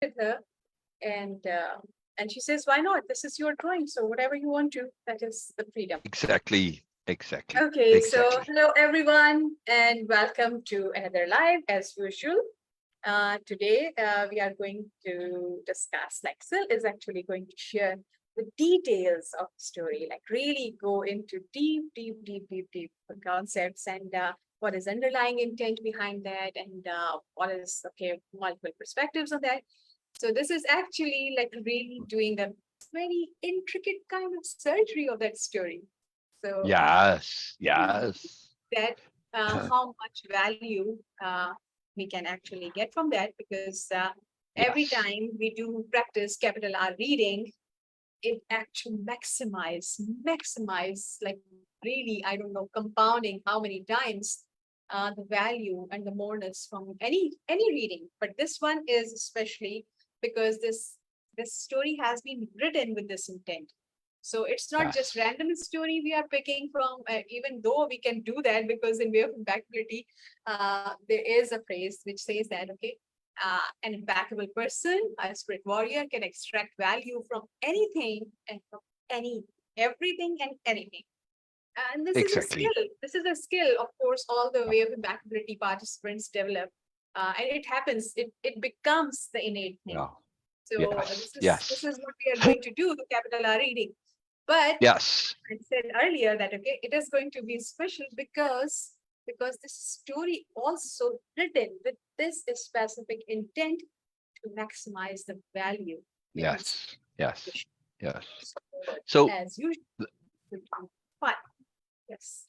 with her, and and she says, "Why not? This is your drawing, so whatever you want to, that is the freedom." Exactly. Exactly. Okay, so Exactly. hello everyone, and welcome to another live as usual. Today we are going to discuss, like Syl is actually going to share the details of the story, like really go into deep concepts and what is underlying intent behind that, and what is, okay, multiple perspectives on that. So this is actually like really doing a very intricate kind of surgery of that story. So Yes. see Yes. that how much value we can actually get from that, because every Yes. time we do practice capital R reading, it actually maximize, like really, I don't know, compounding how many times the value and the moreness from any reading. But this one is especially because this story has been written with this intent. So it's not just Yes. random story we are picking from, even though we can do that, because in Way-of-Impeccability, there is a phrase which says that, okay, an impeccable person, a spirit warrior, can extract value from anything and from any, everything and anything. And this is a Exactly. skill. This is a skill, of course, all the Way-of-Impeccability participants develop. And it happens, it becomes the innate thing. Yeah. So Yes. this Yes. is what we are going to do, the capital R reading. But Yes. I said earlier that, okay, it is going to be special because this story also written with this specific intent to maximize the value in its Yes. Yes. application. Yes. So, So as usual, we'll do fun. Yes.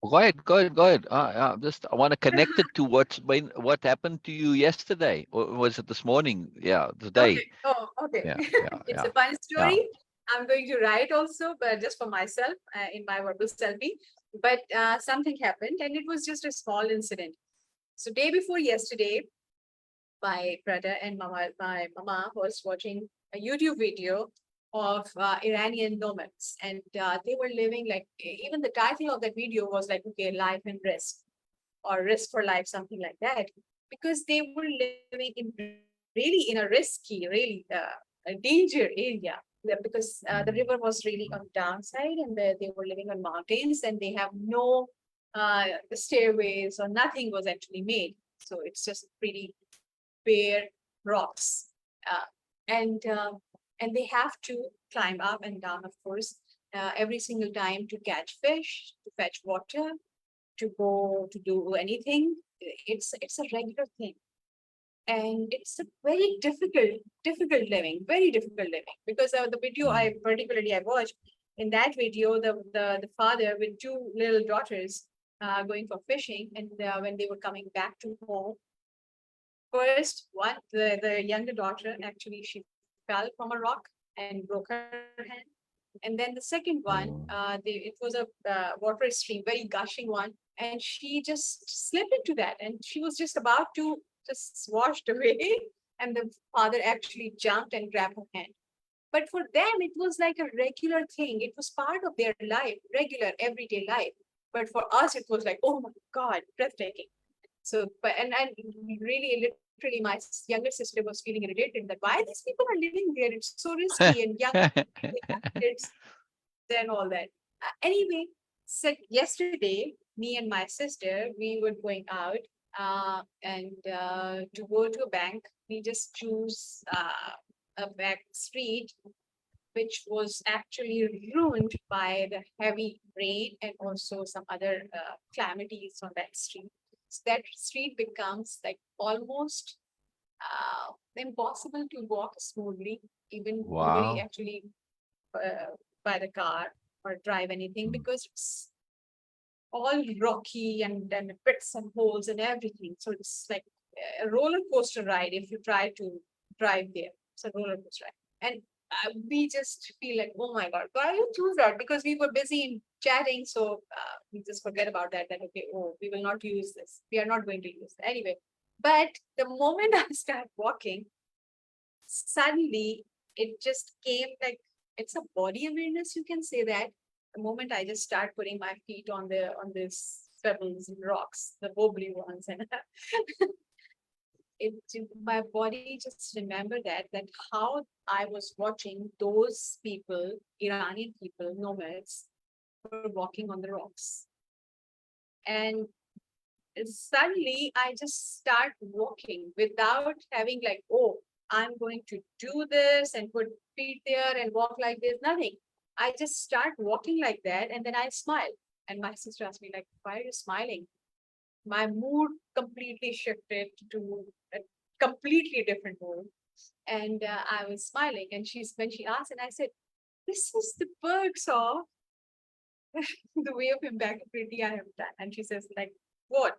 go ahead. Go ahead. Go ahead. Just I want to connect it to what happened to you yesterday, or was it this morning? Yeah, Okay. today. Oh, okay. Yeah. Yeah. It's Yeah. a fun Yeah. story. I'm going to write also, but just for myself in my verbal selfie. But something happened, and it was just a small incident. So day before yesterday, my brother and my mama was watching a YouTube video of Iranian nomads, and they were living like, even the title of that video was like, okay, life and risk, or risk for life, something like that, because they were living in really in a risky, really a danger area. Because the river was really on downside, and they were living on mountains, and they have no stairways, or nothing was actually made. So it's just pretty bare rocks, uh, and uh, and they have to climb up and down, of course, every single time to catch fish, to fetch water, to go to do anything. It's a regular thing, and it's a very difficult living, very difficult living. Because the video Mm. I watched, in that video, the father with two little daughters going for fishing, and when they were coming back to home, first one, the younger daughter, actually she fell from a rock and broke her hand. And then the second one, Oh. it was a water stream, very gushing one, and she just slipped into that, and she was just about to just washed away, and the father actually jumped and grabbed her hand. But for them, it was like a regular thing. It was part of their life, regular everyday life. But for us, it was like, oh my God, breathtaking. So, but and really, literally, my younger sister was feeling irritated that why these people are living there. It's so risky, and young they have kids and all that. Anyway, so yesterday, me and my sister, we were going out, and to go to a bank, we just choose a back street which was actually ruined by the heavy rain and also some other calamities on that street. So that street becomes like almost impossible to walk smoothly, even nobody Wow. actually by the car or drive anything, Mm. because it's all rocky and pits and holes and everything. So it's like a roller coaster ride if you try to drive there. It's a roller coaster ride. And we just feel like, oh my God, why you choose that? Because we were busy in chatting. So we just forget about that, okay, oh, we will not use this. We are not going to use it. Anyway, but the moment I start walking, suddenly it just came like, it's a body awareness, you can say that. The moment I just start putting my feet on the on this pebbles and rocks, the wobbly ones, and my body just remember that how I was watching those people, Iranian people, nomads, were walking on the rocks. And suddenly I just start walking without having like, oh, I'm going to do this and put feet there and walk like this, nothing. I just start walking like that and then I smile. And my sister asked me, like, why are you smiling? My mood completely shifted to a completely different mood. And I was smiling. And when she asked, and I said, this is the perks of the way of impeccability I have done. And she says, like, what?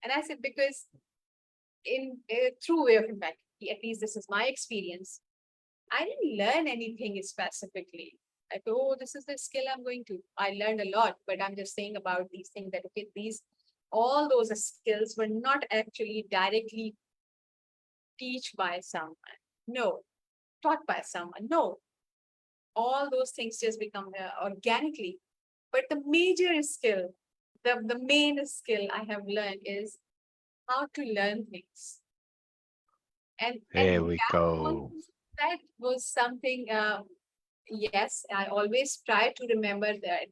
And I said, because through way of impeccability, at least this is my experience, I didn't learn anything specifically. Like, oh, this is the skill I'm going to. I learned a lot, but I'm just saying about these things that, okay, all those skills were not actually directly teach by someone. No. Taught by someone. No. All those things just become organically. But the major skill, the main skill I have learned is how to learn things. And There we go. that was something, yes, I always try to remember that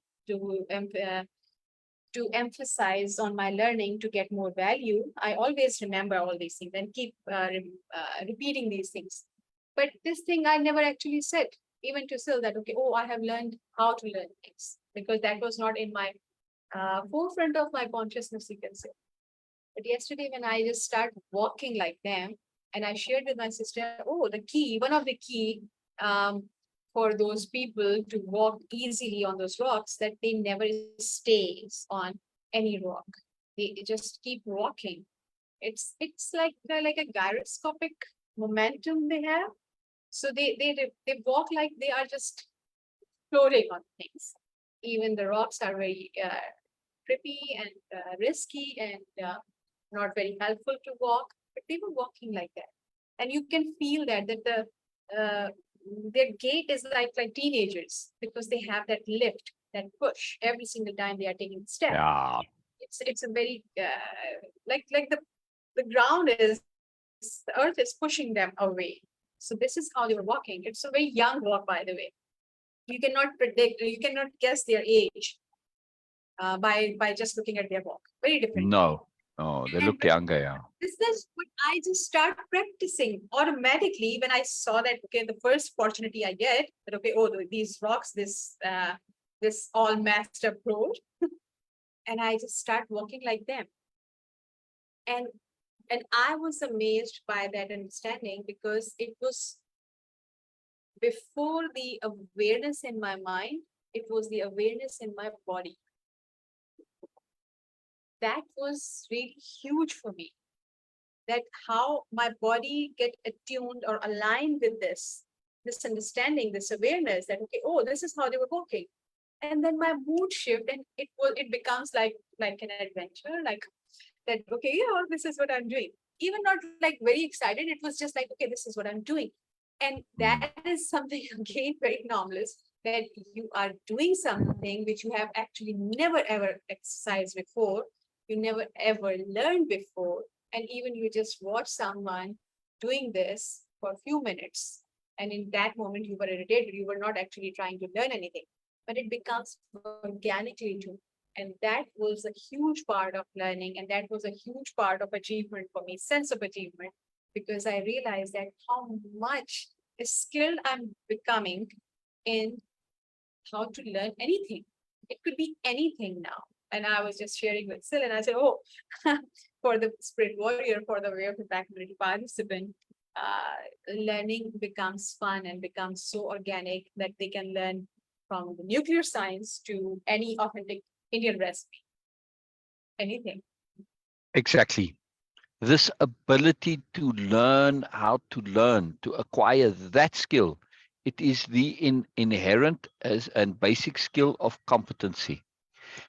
to emphasize on my learning to get more value. I always remember all these things and keep repeating these things. But this thing I never actually said, even to Syl, that, okay, oh, I have learned how to learn things, because that was not in my forefront of my consciousness, you can say. But yesterday, when I just start walking like them, and I shared with my sister, oh, one of the key for those people to walk easily on those rocks, that they never stays on any rock. They just keep walking. It's like a gyroscopic momentum they have. So they walk like they are just floating on things. Even the rocks are very trippy and risky and not very helpful to walk, but they were walking like that. And you can feel that their gait is like teenagers, because they have that lift, that push every single time they are taking a step. Yeah. It's a very like the ground is, the earth is pushing them away. So this is how they were walking. It's a very young walk, by the way. You cannot predict, you cannot guess their age by just looking at their walk. Very different. No, they look younger, yeah. This is what I just start practicing automatically when I saw that, okay, the first opportunity I get, that, okay, oh, these rocks, this all messed up road, and I just start walking like them. And I was amazed by that understanding, because it was before the awareness in my mind, it was the awareness in my body. That was really huge for me. That how my body get attuned or aligned with this understanding, this awareness that, okay, oh, this is how they were walking. And then my mood shift, and it becomes like an adventure, like that, okay, yeah, this is what I'm doing. Even not like very excited, it was just like, okay, this is what I'm doing. And that is something, again, very anomalous, that you are doing something which you have actually never ever exercised before, you never ever learned before, and even you just watch someone doing this for a few minutes, and in that moment you were irritated, you were not actually trying to learn anything, but it becomes organically too. And that was a huge part of learning, and that was a huge part of achievement for me, sense of achievement, because I realized that how much skilled I'm becoming in how to learn anything. It could be anything now. And I was just sharing with Syl, and I said, oh, for the spirit warrior, for the way of impeccability participant, learning becomes fun and becomes so organic that they can learn from the nuclear science to any authentic Indian recipe. Anything. Exactly. This ability to learn how to learn, to acquire that skill, it is the inherent as and basic skill of competency.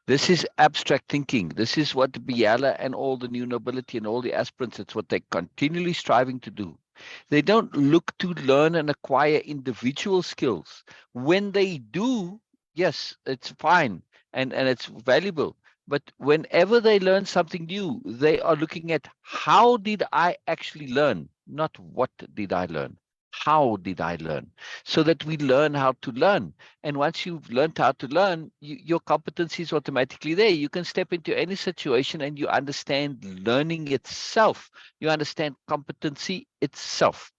This is abstract thinking. This is what Biella and all the new nobility and all the aspirants, it's what they're continually striving to do. They don't look to learn and acquire individual skills. When they do, yes, it's fine and it's valuable. But whenever they learn something new, they are looking at how did I actually learn, not what did I learn. How did I learn? So that we learn how to learn. And once you've learned how to learn, your competency is automatically there. You can step into any situation and you understand learning itself. You understand competency itself.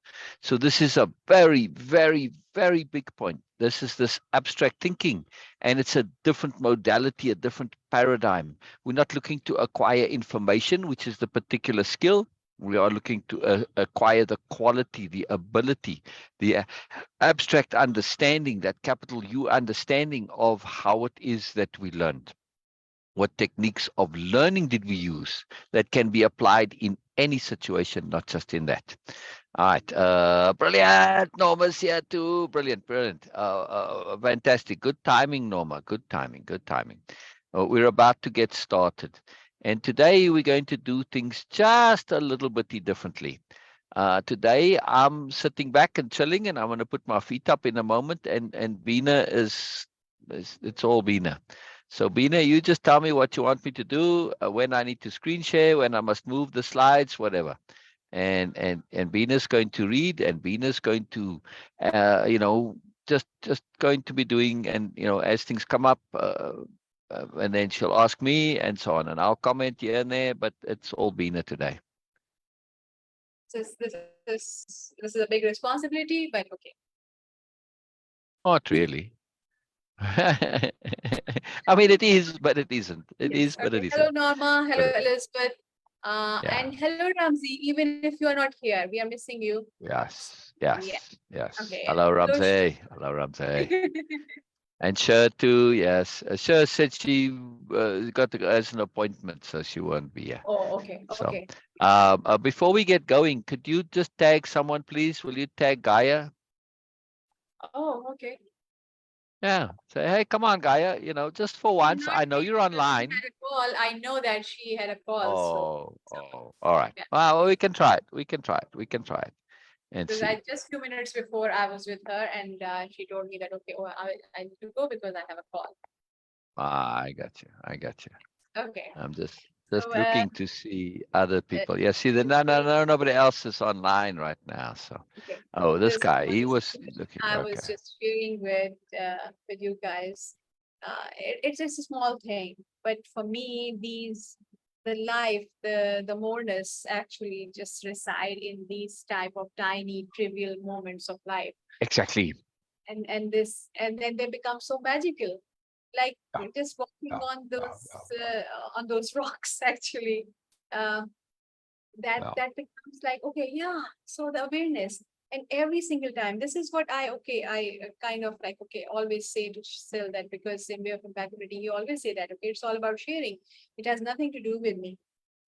So this is a very, very, very big point. This is this abstract thinking, and it's a different modality, a different paradigm. We're not looking to acquire information, which is the particular skill. We are looking to acquire the quality, the ability, the abstract understanding, that capital U understanding of how it is that we learned. What techniques of learning did we use that can be applied in any situation, not just in that? All right. Brilliant. Norma's here too. Brilliant. Brilliant. Fantastic. Good timing, Norma. Good timing. Good timing. We're about to get started. And today we're going to do things just a little bit differently. Today I'm sitting back and chilling, and I'm going to put my feet up in a moment. And Beena is it's all Beena. So Beena, you just tell me what you want me to do, when I need to screen share, when I must move the slides, whatever. And Beena's going to read, and Beena's going to, just going to be doing, and as things come up, and then she'll ask me and so on, and I'll comment here and there, but it's all Beena today. This is a big responsibility, but okay. Not really. I mean, it is, but it isn't. It Yes. is, but Okay. it Hello, isn't. Norma. Hello, But Elizabeth. yeah. And hello, Ramzi. Even if you are not here, we are missing you. Yes. Yeah. Yes. Yes. Okay. And Hello, hello, Ramsey. Hello, Ramsey. And Cher too, yes. Cher said she got as an appointment, so she won't be here. Oh, okay. So, Okay. before we get going, could you just tag someone, please? Will you tag Gaia? Oh, okay. Yeah. Say, hey, come on, Gaia. Just for once. Not I know me, you're because she online. had a call. I know that she had a call. So, All right. yeah. Well, we can try it. We can try it. We can try it and Because see. just few minutes before I was with her, and she told me that, okay, oh, I need to go because I have a call. I got you. I got you. Okay. I'm just So, looking to see other people. Yeah, see, today, nobody else is online right now. So, okay, oh, this this guy, he was was looking. I was Okay, just sharing with you guys. It's just a small thing, but for me, the life, the moreness actually just reside in these type of tiny trivial moments of life, exactly. and then they become so magical, like Yeah, just walking yeah, yeah, on those rocks actually. Uh, that yeah, that becomes like, okay, yeah, so the awareness. And every single time, this is what I kind of like, okay, always say to Syl, that because in Way of Impeccability you always say that, okay, it's all about sharing, it has nothing to do with me.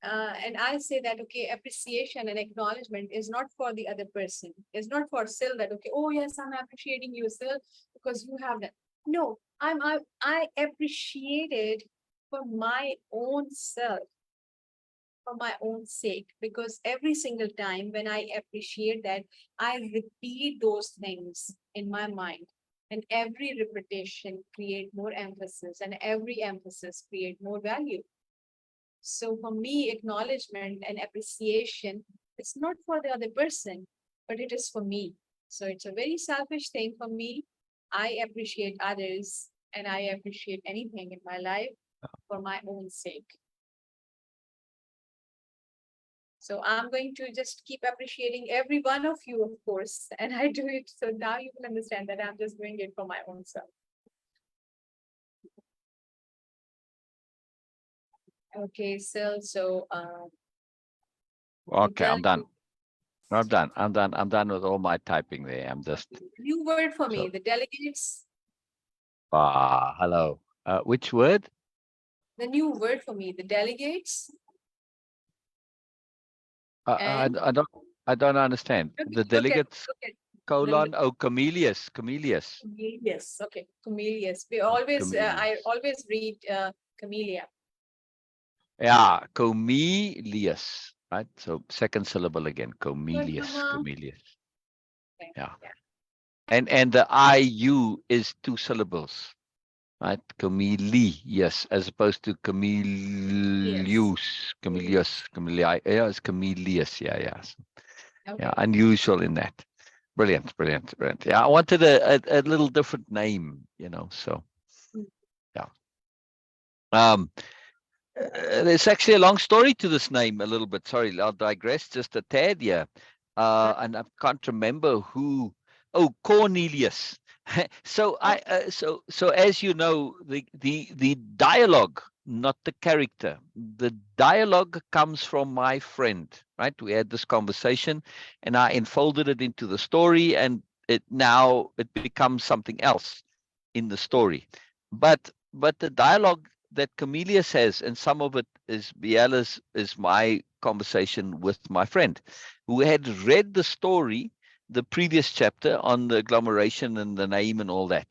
And I say that, okay, appreciation and acknowledgement is not for the other person, it's not for Syl, that, okay, oh yes, I'm appreciating you, Syl, because you have that. No, I appreciated for my own self, for my own sake, because every single time when I appreciate that, I repeat those things in my mind, and every repetition create more emphasis, and every emphasis create more value. So for me, acknowledgement and appreciation, it's not for the other person, but it is for me. So it's a very selfish thing for me. I appreciate others, and I appreciate anything in my life for my own sake. So I'm going to just keep appreciating every one of you, of course, and I do it. So now you will understand that I'm just doing it for my own self. Okay, so Okay, tell I'm done. I'm done. I'm done. I'm done with all my typing there. I'm just new word for me, so. the delegates. Hello. Which word? The new word for me, the delegates. I, And I don't. I don't understand. The delegates look at colon. Oh, Comelius. Comelius. Comelius. Okay, Comelius. We always I Comelius. always read Camellia. Yeah, Comelius. Right. So second syllable again. Good, Comelius. Mama. Comelius. Okay, Yeah. yeah. And the IU is two syllables. right? Comelius, as opposed to Yes. Comelius, Yes. Yeah, it's Comelius. Yeah, yeah. Yeah, Okay. unusual in that. Brilliant, brilliant, brilliant. Yeah, I wanted a little different name, so Mm. yeah. Um, there's actually a long story to this name a little bit. Sorry, I'll digress just a tad here. And I can't remember who. Oh, Cornelius. So Oh, so as you know, the dialogue, not the character. The dialogue comes from my friend, right? We had this conversation, and I enfolded it into the story, and it becomes something else in the story. But the dialogue that Comelius has, and some of it is Biella's, is my conversation with my friend, who had read the story, the previous chapter on the agglomeration and the name and all that.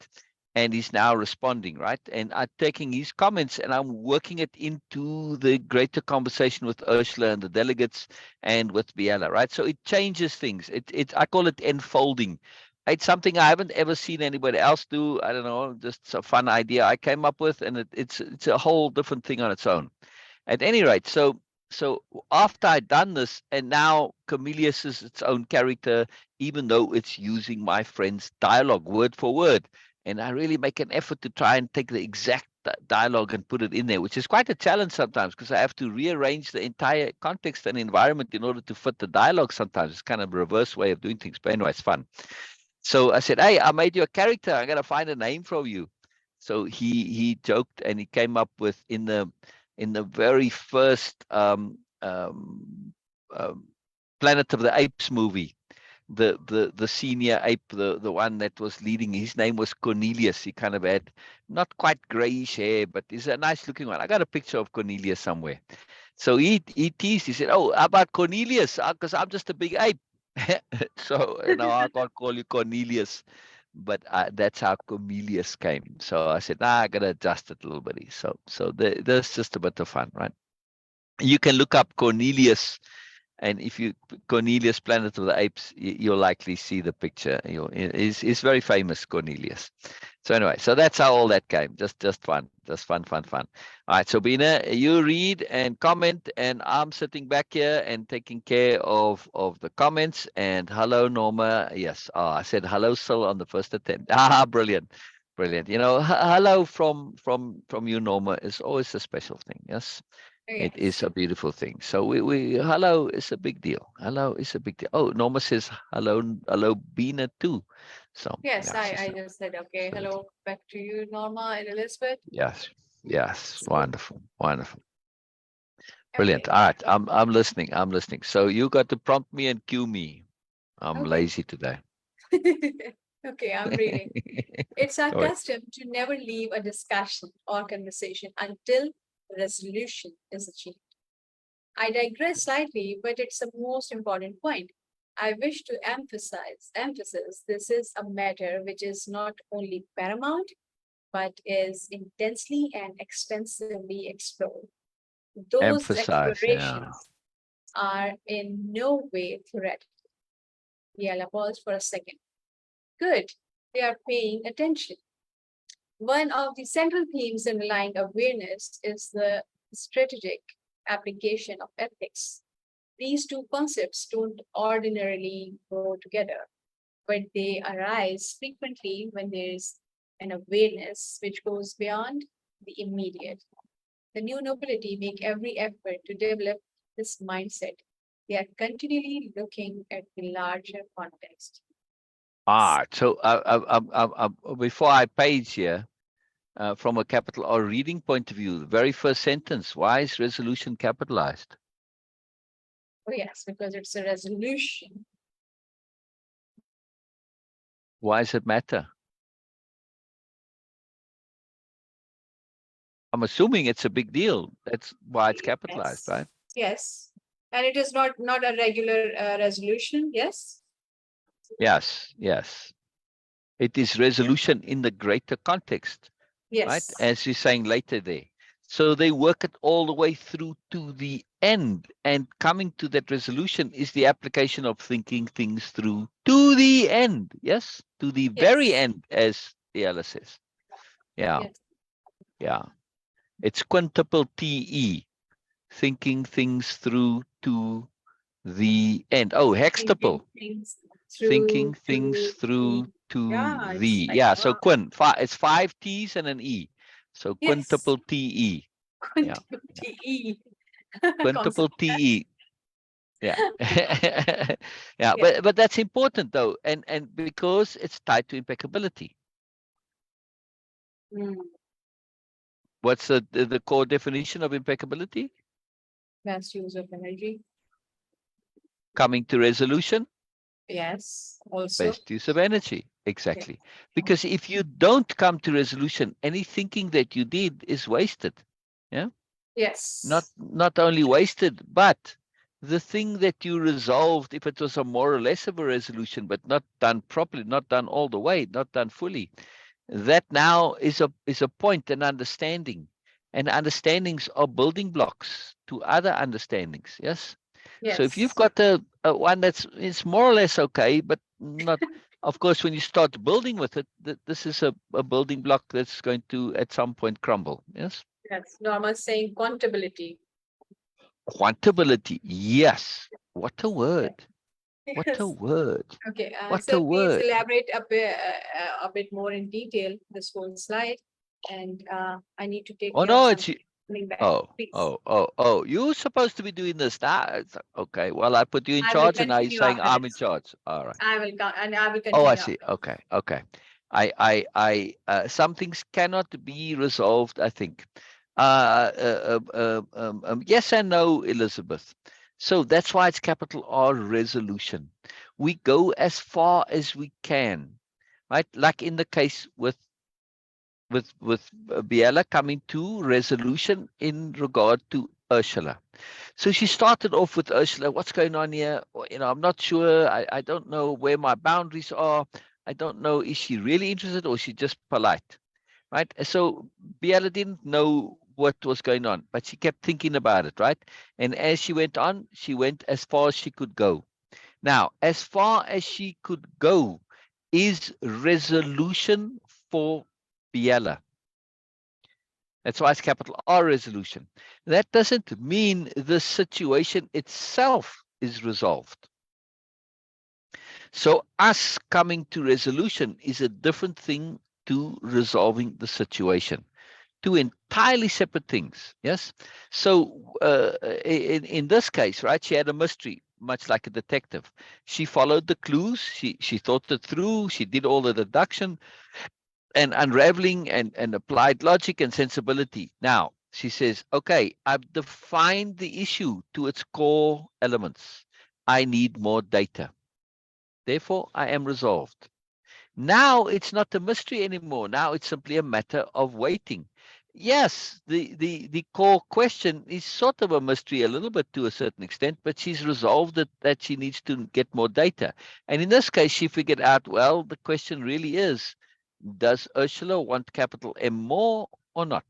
And he's now responding, right? And I'm taking his comments and I'm working it into the greater conversation with Ursula and the delegates and with Biella, right? So it changes things. I call it enfolding. It's something I haven't ever seen anybody else do. I don't know, just a fun idea I came up with, and it's a whole different thing on its own. At any rate, so after I'd done this, and now Comelius is its own character, even though it's using my friend's dialogue word for word, and I really make an effort to try and take the exact dialogue and put it in there, which is quite a challenge sometimes because I have to rearrange the entire context and environment in order to fit the dialogue. Sometimes it's kind of a reverse way of doing things, but anyway, it's fun. So I said, "Hey, I made you a character. I'm gonna find a name from you." So he joked and he came up with in the very first um, Planet of the Apes movie, the senior ape, the one that was leading. His name was Cornelius. He kind of had not quite grayish hair, but he's a nice looking one. I got a picture of Cornelius somewhere. So he teased. He said, "Oh, how about Cornelius? Because I'm just a big ape." So now I can't call you Cornelius, but that's how Comelius came. So I said, "Nah, I gotta adjust it a little bit." So there's just a bit of fun, right? You can look up Cornelius, and if you Cornelius, Planet of the Apes, you'll likely see the picture. He's very famous, Cornelius. So anyway, so that's how all that came. Just fun, just fun. All right, so Beena, you read and comment, and I'm sitting back here and taking care of the comments. And hello, Norma. Yes, I said hello, Syl, on the first attempt. Ah, brilliant, brilliant. Hello from you, Norma, is always a special thing. Yes. It is yes. a beautiful thing. So we hello is a big deal. Hello is a big deal. Oh, Norma says hello, Beena too. So Yes, yeah, I just said, okay, so hello, back to you, Norma and Elizabeth. yes, So, wonderful, brilliant. okay, All right, I'm listening. I'm listening. So you got to prompt me and cue me. I'm okay. lazy today. Okay, I'm reading. It's our All right. custom to never leave a discussion or conversation until resolution is achieved. I digress slightly, but it's the most important point. I wish to emphasis this is a matter which is not only paramount, but is intensely and extensively explored. Those Emphasize. Yeah. explorations are in no way theoretical. Yeah, pause for a second. Good. They are paying attention. One of the central themes underlying awareness is the strategic application of ethics. These two concepts don't ordinarily go together, but they arise frequently when there is an awareness which goes beyond the immediate. The new nobility make every effort to develop this mindset. They are continually looking at the larger context. So before I page here, from a capital or reading point of view, the very first sentence, why is resolution capitalized? Oh, yes, because it's a resolution. Why does it matter? I'm assuming it's a big deal. That's why it's capitalized, Yes. right? Yes. And it is not a regular resolution. Yes. Yes. It is resolution in the greater context, right? Yes. As you're saying later there. So they work it all the way through to the end. And coming to that resolution is the application of thinking things through to the end. Yes, to the very Yes. end, as Biella says. Yeah. Yes. Yeah. It's quintuple TE, thinking things through to the end. Oh, hextuple, Thinking things thinking through things to through the, to yeah, it's the, like, yeah. So wow. it's 5 T's and an E. So Yes, quintuple TE. Yeah. TE Quintuple concept. TE. Yeah. Yeah. Yeah. But that's important though. And because it's tied to impeccability. Mm. What's the core definition of impeccability? Best use of energy. Coming to resolution, Yes, also. best use of energy. Yeah. Exactly. Because if you don't come to resolution, any thinking that you did is wasted. Yeah. Yes. Not only wasted, but the thing that you resolved, if it was a more or less of a resolution, but not done properly, not done all the way, not done fully, that now is a point, an understanding. And understandings are building blocks to other understandings. Yes. So if you've Yes. got a one that's it's more or less okay, but not, of course, when you start building with it, this is a building block that's going to at some point crumble. Yes. Yes. Normal saying quantability. Quantability. Yes. What a Yeah. word. What a Yes. word. Okay. What So a please word. elaborate a bit more in detail this whole slide, and I need to take Oh care of no, it's something coming back. oh, Please. oh. You're supposed to be doing this now. Okay. Well, I put you in I will charge and now you're continue saying after I'm in this. charge. All right. I will and I will Oh, I continue see. after. Okay. Okay. Some things cannot be resolved, I think. Yes and no, Elizabeth. So that's why it's capital R, resolution. We go as far as we can, right? Like in the case with Biella coming to resolution in regard to Ursula. So she started off with Ursula. What's going on here? Well, I'm not sure. I don't know where my boundaries are. I don't know. Is she really interested or is she just polite? Right. So Biella didn't know what was going on, but she kept thinking about it. Right. And as she went on, she went as far as she could go. Now, as far as she could go is resolution for Biella. That's why it's capital R, resolution. That doesn't mean the situation itself is resolved. So us coming to resolution is a different thing to resolving the situation. Two entirely separate things. Yes. So in this case, right, she had a mystery, much like a detective. She followed the clues. She thought it through. She did all the deduction and unraveling and applied logic and sensibility. Now, she says, okay, I've defined the issue to its core elements. I need more data. Therefore, I am resolved. Now it's not a mystery anymore. Now it's simply a matter of waiting. Yes, the core question is sort of a mystery a little bit to a certain extent, but she's resolved it that she needs to get more data. And in this case, she figured out, well, the question really is, does Ursula want capital M more or not?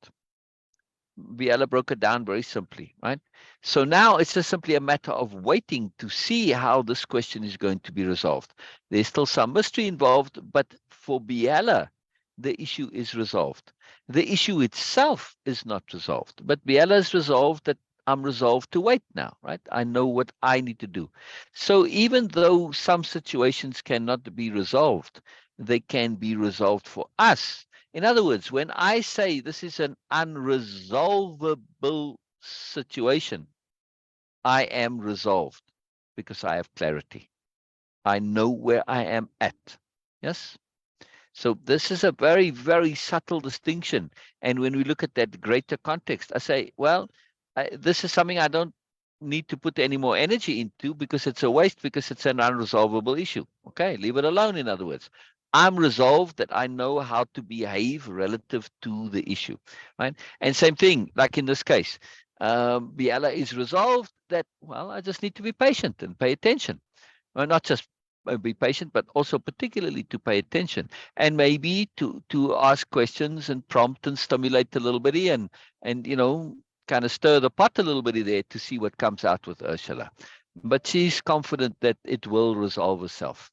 Biella broke it down very simply, right? So now it's just simply a matter of waiting to see how this question is going to be resolved. There's still some mystery involved, but for Biella, the issue is resolved. The issue itself is not resolved, but Biella is resolved that I'm resolved to wait now, right? I know what I need to do. So even though some situations cannot be resolved, they can be resolved for us. In other words, when I say this is an unresolvable situation, I am resolved because I have clarity. I know where I am at. Yes. So this is a very, very subtle distinction. And when we look at that greater context, I say, well, this is something I don't need to put any more energy into because it's a waste, because it's an unresolvable issue. Okay, leave it alone, in other words. I'm resolved that I know how to behave relative to the issue, right? And same thing, like in this case, Biella is resolved that, well, I just need to be patient and pay attention. Well, not just be patient, but also particularly to pay attention and maybe to ask questions and prompt and stimulate a little bit and kind of stir the pot a little bit there to see what comes out with Ursula. But she's confident that it will resolve itself,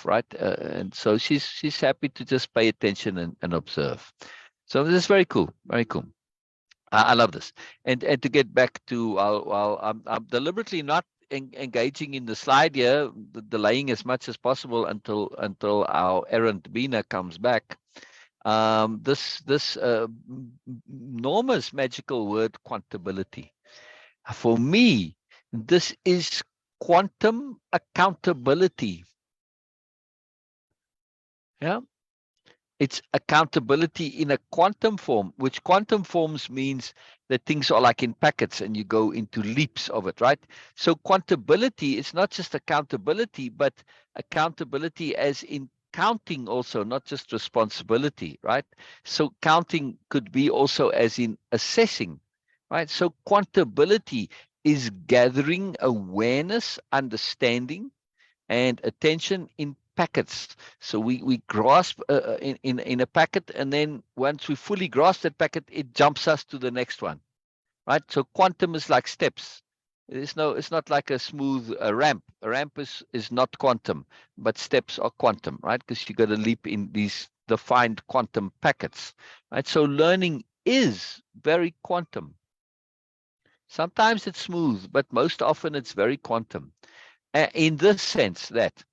right? And so she's happy to just pay attention and observe. So this is very cool, very cool. I love this. And to get back to, I'm deliberately not engaging in the slide here, delaying as much as possible until our errant Beena comes back. This enormous magical word, quantability. For me, this is quantum accountability. Yeah. It's accountability in a quantum form, which quantum forms means that things are like in packets and you go into leaps of it, right? So quantability is not just accountability, but accountability as in counting also, not just responsibility, right? So counting could be also as in assessing, right? So quantability is gathering awareness, understanding, and attention in packets. So we grasp in a packet, and then once we fully grasp that packet, it jumps us to the next one, right? So quantum is like steps. It's not like a smooth ramp. A ramp is not quantum, but steps are quantum, right? Because you got to leap in these defined quantum packets, right? So learning is very quantum. Sometimes it's smooth, but most often it's very quantum. In this sense that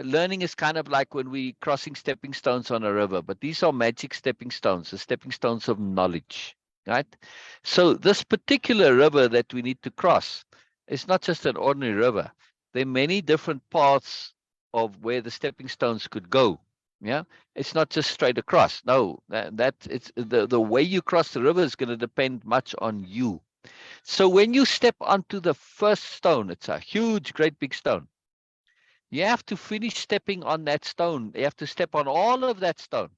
learning is kind of like when we crossing stepping stones on a river, but these are magic stepping stones, the stepping stones of knowledge, right? So this particular river that we need to cross is not just an ordinary river. There are many different paths of where the stepping stones could go. Yeah, it's not just straight across. No, that it's the way you cross the river is going to depend much on you. So when you step onto the first stone, it's a huge, great big stone. You have to finish stepping on that stone. You have to step on all of that stone,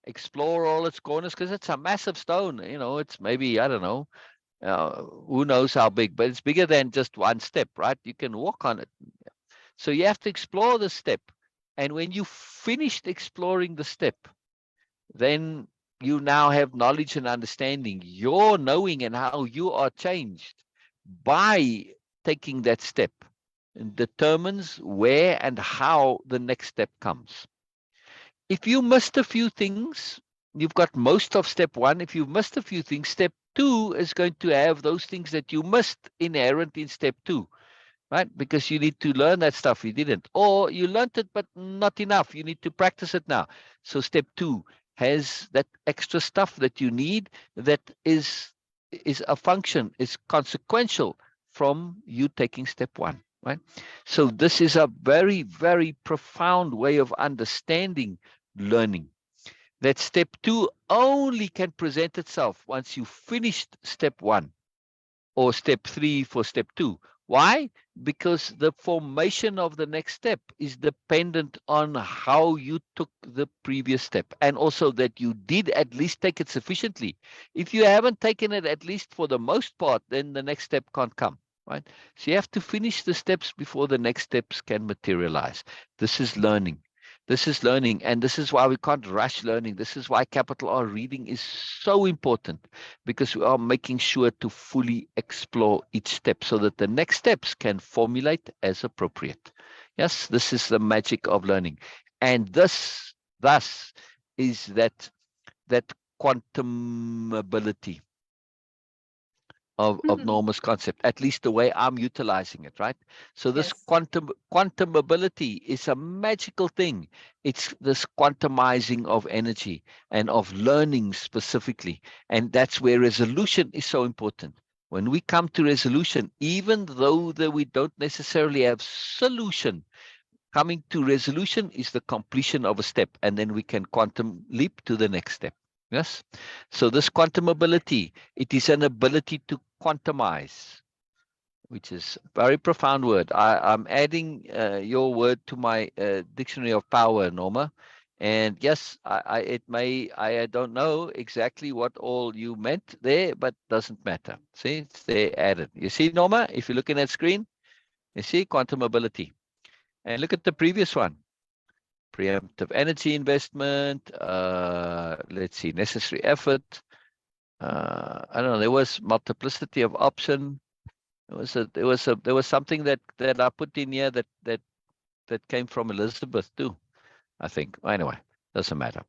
explore all its corners, because it's a massive stone. You know, it's maybe, I don't know, who knows how big, but it's bigger than just one step, right? You can walk on it. So you have to explore the step. And when you finished exploring the step, then you now have knowledge and understanding. Your knowing and how you are changed by taking that step and determines where and how the next step comes. If you missed a few things, you've got most of step one. If you've missed a few things, step two is going to have those things that you missed inherent in step two, right? Because you need to learn that stuff you didn't, or you learned it, but not enough. You need to practice it now. So step two has that extra stuff that you need that is a function, is consequential from you taking step one, right? So this is a very, very profound way of understanding learning. That step two only can present itself once you finished step one, or step three for step two. Why? Because the formation of the next step is dependent on how you took the previous step, and also that you did at least take it sufficiently. If you haven't taken it at least for the most part, then the next step can't come, right? So you have to finish the steps before the next steps can materialize. This is learning. This is learning, and this is why we can't rush learning. This is why capital R reading is so important, because we are making sure to fully explore each step so that the next steps can formulate as appropriate. Yes, this is the magic of learning. And this, thus, is that quantum ability of Norma's concept, at least the way I'm utilizing it, right? So this Yes. quantum ability is a magical thing. It's this quantumizing of energy and of learning specifically. And that's where resolution is so important. When we come to resolution, even though that we don't necessarily have solution, coming to resolution is the completion of a step, and then we can quantum leap to the next step. Yes. So this quantum ability, it is an ability to quantumize, which is a very profound word. I'm adding your word to my dictionary of power, Norma. And yes, I don't know exactly what all you meant there, but doesn't matter. See, it's there added. You see, Norma, if you're looking at screen, you see quantum ability. And look at the previous one. Preemptive energy investment. Let's see, necessary effort. I don't know. There was multiplicity of option. There was something that I put in here that came from Elizabeth too, I think. Anyway, Doesn't matter.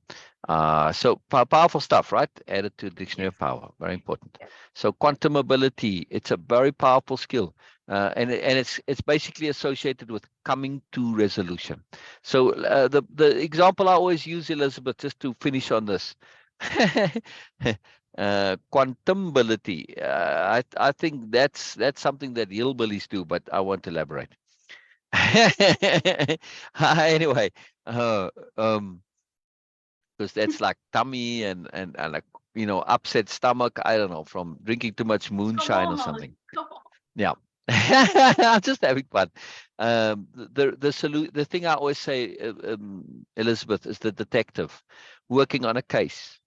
So powerful stuff, right? Added to Dictionary of Power. Very important. Yes. So quantum ability, it's a very powerful skill. And it's basically associated with coming to resolution. So the example I always use, Elizabeth, just to finish on this, quantum ability. I think that's something that hillbillies do, but I won't elaborate. Anyway, uh, because that's like tummy and like, upset stomach. I don't know, from drinking too much Come moonshine or on, something. come on. Yeah. I'm just having fun. The thing I always say, Elizabeth, is the detective working on a case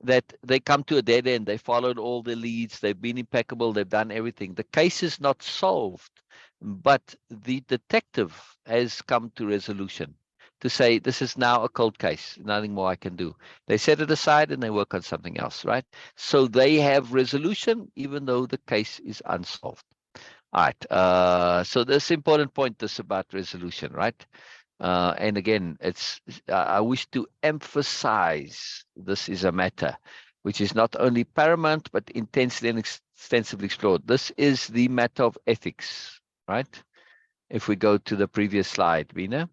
that they come to a dead end. They followed all the leads. They've been impeccable. They've done everything. The case is not solved, but the detective has come to resolution to say, this is now a cold case. Nothing more I can do. They set it aside and they work on something else, right? So they have resolution, even though the case is unsolved. All right. So this important point, this about resolution, right? And again, I wish to emphasize this is a matter which is not only paramount, but intensely and extensively explored. This is the matter of ethics, right? If we go to the previous slide, Beena,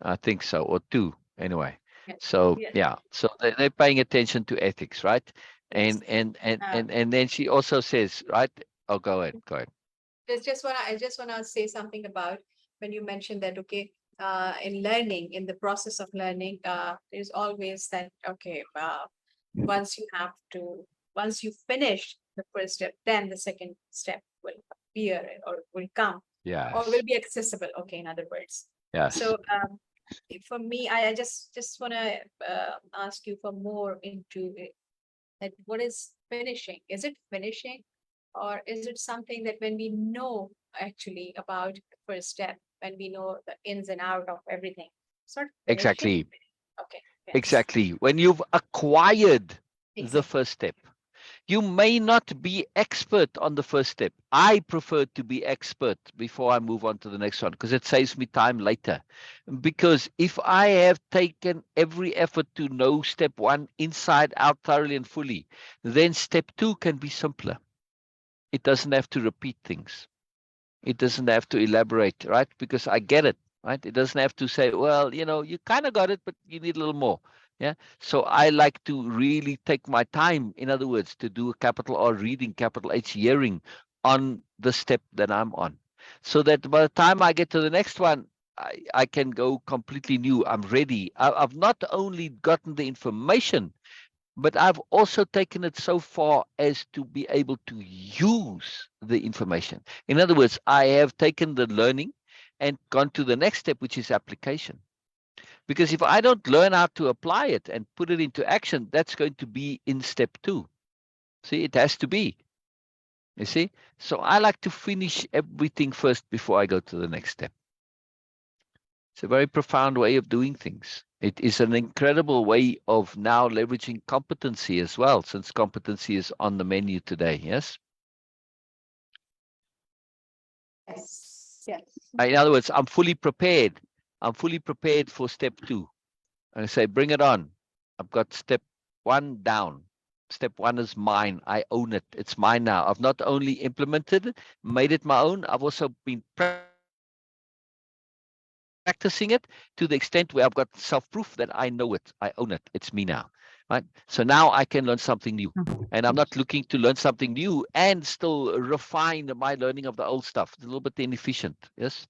I think so, or two, anyway. Yes. So Yes. yeah, so they're paying attention to ethics, right? Yes. And then she also says, right? Oh, go ahead, go ahead. I just wanna say something about when you mentioned that, okay, in learning, in the process of learning, there's always that, okay, once you have to, once you finish the first step, then the second step will appear or will come or will Yes, be accessible. Okay, in other words. yes, So for me, I just wanna ask you for more into it, that what is finishing? Is it finishing? Or is it something that when we know actually about the first step, when we know the ins and out of everything, it's not finishing? exactly. Okay, yes, Exactly. When you've acquired the exactly. first step, you may not be expert on the first step. I prefer to be expert before I move on to the next one because it saves me time later. Because if I have taken every effort to know step one inside out thoroughly and fully, then step two can be simpler. It doesn't have to repeat things. It doesn't have to elaborate, right? Because I get it, right? It doesn't have to say, well, you kind of got it, but you need a little more. Yeah. So I like to really take my time, in other words, to do a capital R reading, capital H hearing on the step that I'm on. So that by the time I get to the next one, I can go completely new. I'm ready. I've not only gotten the information, but I've also taken it so far as to be able to use the information. In other words, I have taken the learning and gone to the next step, which is application. Because if I don't learn how to apply it and put it into action, that's going to be in step two. See, it has to be. You see? So I like to finish everything first before I go to the next step. It's a very profound way of doing things. It is an incredible way of now leveraging competency as well, since competency is on the menu today. Yes. Yes, yes. In other words, I'm fully prepared. I'm fully prepared for step two. I say, bring it on. I've got step one down. Step one is mine. I own it. It's mine now. I've not only implemented it, made it my own, I've also been practicing it to the extent where I've got self-proof that I know it. I own it. It's me now. Right. So now I can learn something new. And I'm not looking to learn something new and still refine my learning of the old stuff. It's a little bit inefficient. Yes.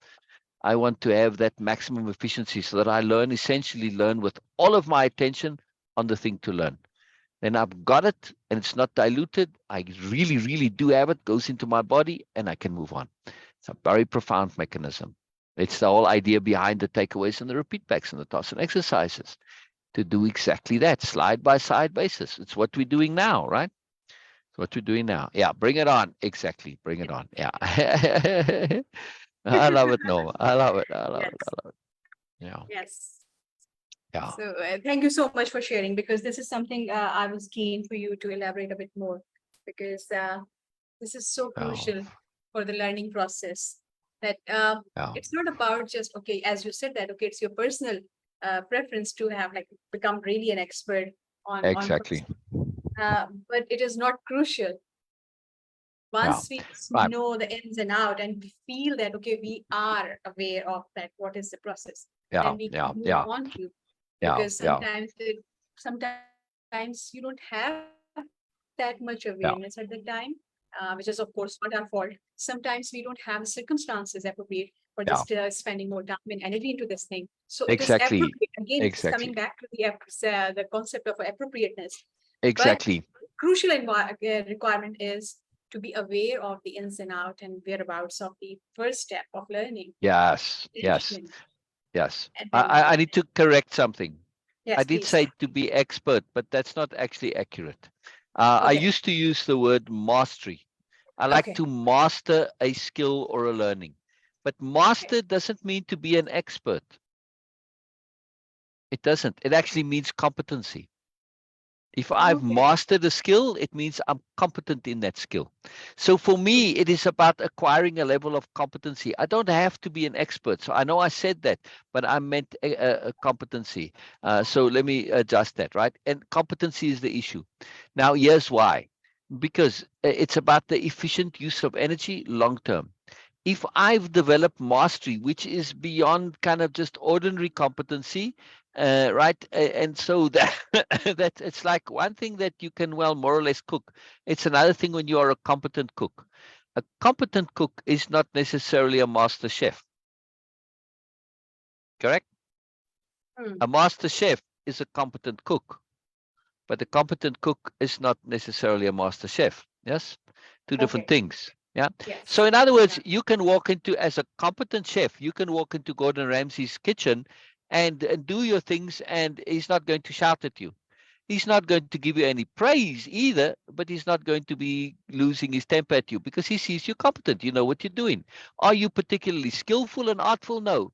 I want to have that maximum efficiency so that I essentially learn with all of my attention on the thing to learn. Then I've got it and it's not diluted. I really, really do have it, goes into my body and I can move on. It's a very profound mechanism. It's the whole idea behind the takeaways and the repeat backs and the tasks and exercises to do exactly that, slide by side basis. It's what we're doing now, right? It's what we're doing now. Yeah, bring it on. Exactly. Bring it on. Yeah. I love it, Norma. I love it. I love it. I Yes, love it. Yeah. yes. Yeah. So thank you so much for sharing, because this is something I was keen for you to elaborate a bit more, because this is so Yeah. crucial for the learning process, that Yeah. it's not about just, okay, as you said that, okay, it's your personal preference to have like become really an expert on Exactly. but it is not crucial. Yeah. Once we Right. know the ins and out and we feel that okay, we are aware of that what is the process, Yeah. then we can Yeah. move Yeah. on to, Yeah. because Yeah. sometimes you don't have that much awareness Yeah. at the time, which is of course not our fault. Sometimes we don't have the circumstances appropriate for Yeah. just spending more time and energy into this thing. So it is Exactly. appropriate. Again, it's coming Exactly. back to the concept of appropriateness. But Exactly. crucial requirement is to be aware of the ins and out and whereabouts of the first step of learning, Yes. Yes. attention, Yes. and I, then move I I on. need to correct something. I Yes, did please. say to be expert, but that's not actually accurate. I Okay. used to use the word mastery. I like Okay. to master a skill or a learning. But Okay. master doesn't mean to be an expert. It doesn't. It actually means competency. If I've Okay. mastered a skill, it means I'm competent in that skill. So for Hmm. me, it is about acquiring a level of competency. I don't have to be an expert. So I know I said that, but I meant a competency. So let me adjust that, right? And competency is the issue. Now, here's why. Because it's about the efficient use of energy long term. If I've developed mastery, which is beyond kind of just ordinary competency, right? And so that that it's like one thing that you can well more or less cook. It's another thing when you are a competent cook. A competent cook is not necessarily a master chef, correct? Hmm. A master chef is a competent cook, but a competent cook is not necessarily a master chef. Yes, two different Okay. things. Yeah. So Yes. in other words, Yeah. you can walk into as a competent chef, you can walk into Gordon Ramsay's kitchen and do your things, and he's not going to shout at you. He's not going to give you any praise either, but he's not going to be losing his temper at you because he sees you competent. You know what you're doing. Are you particularly skillful and artful? No.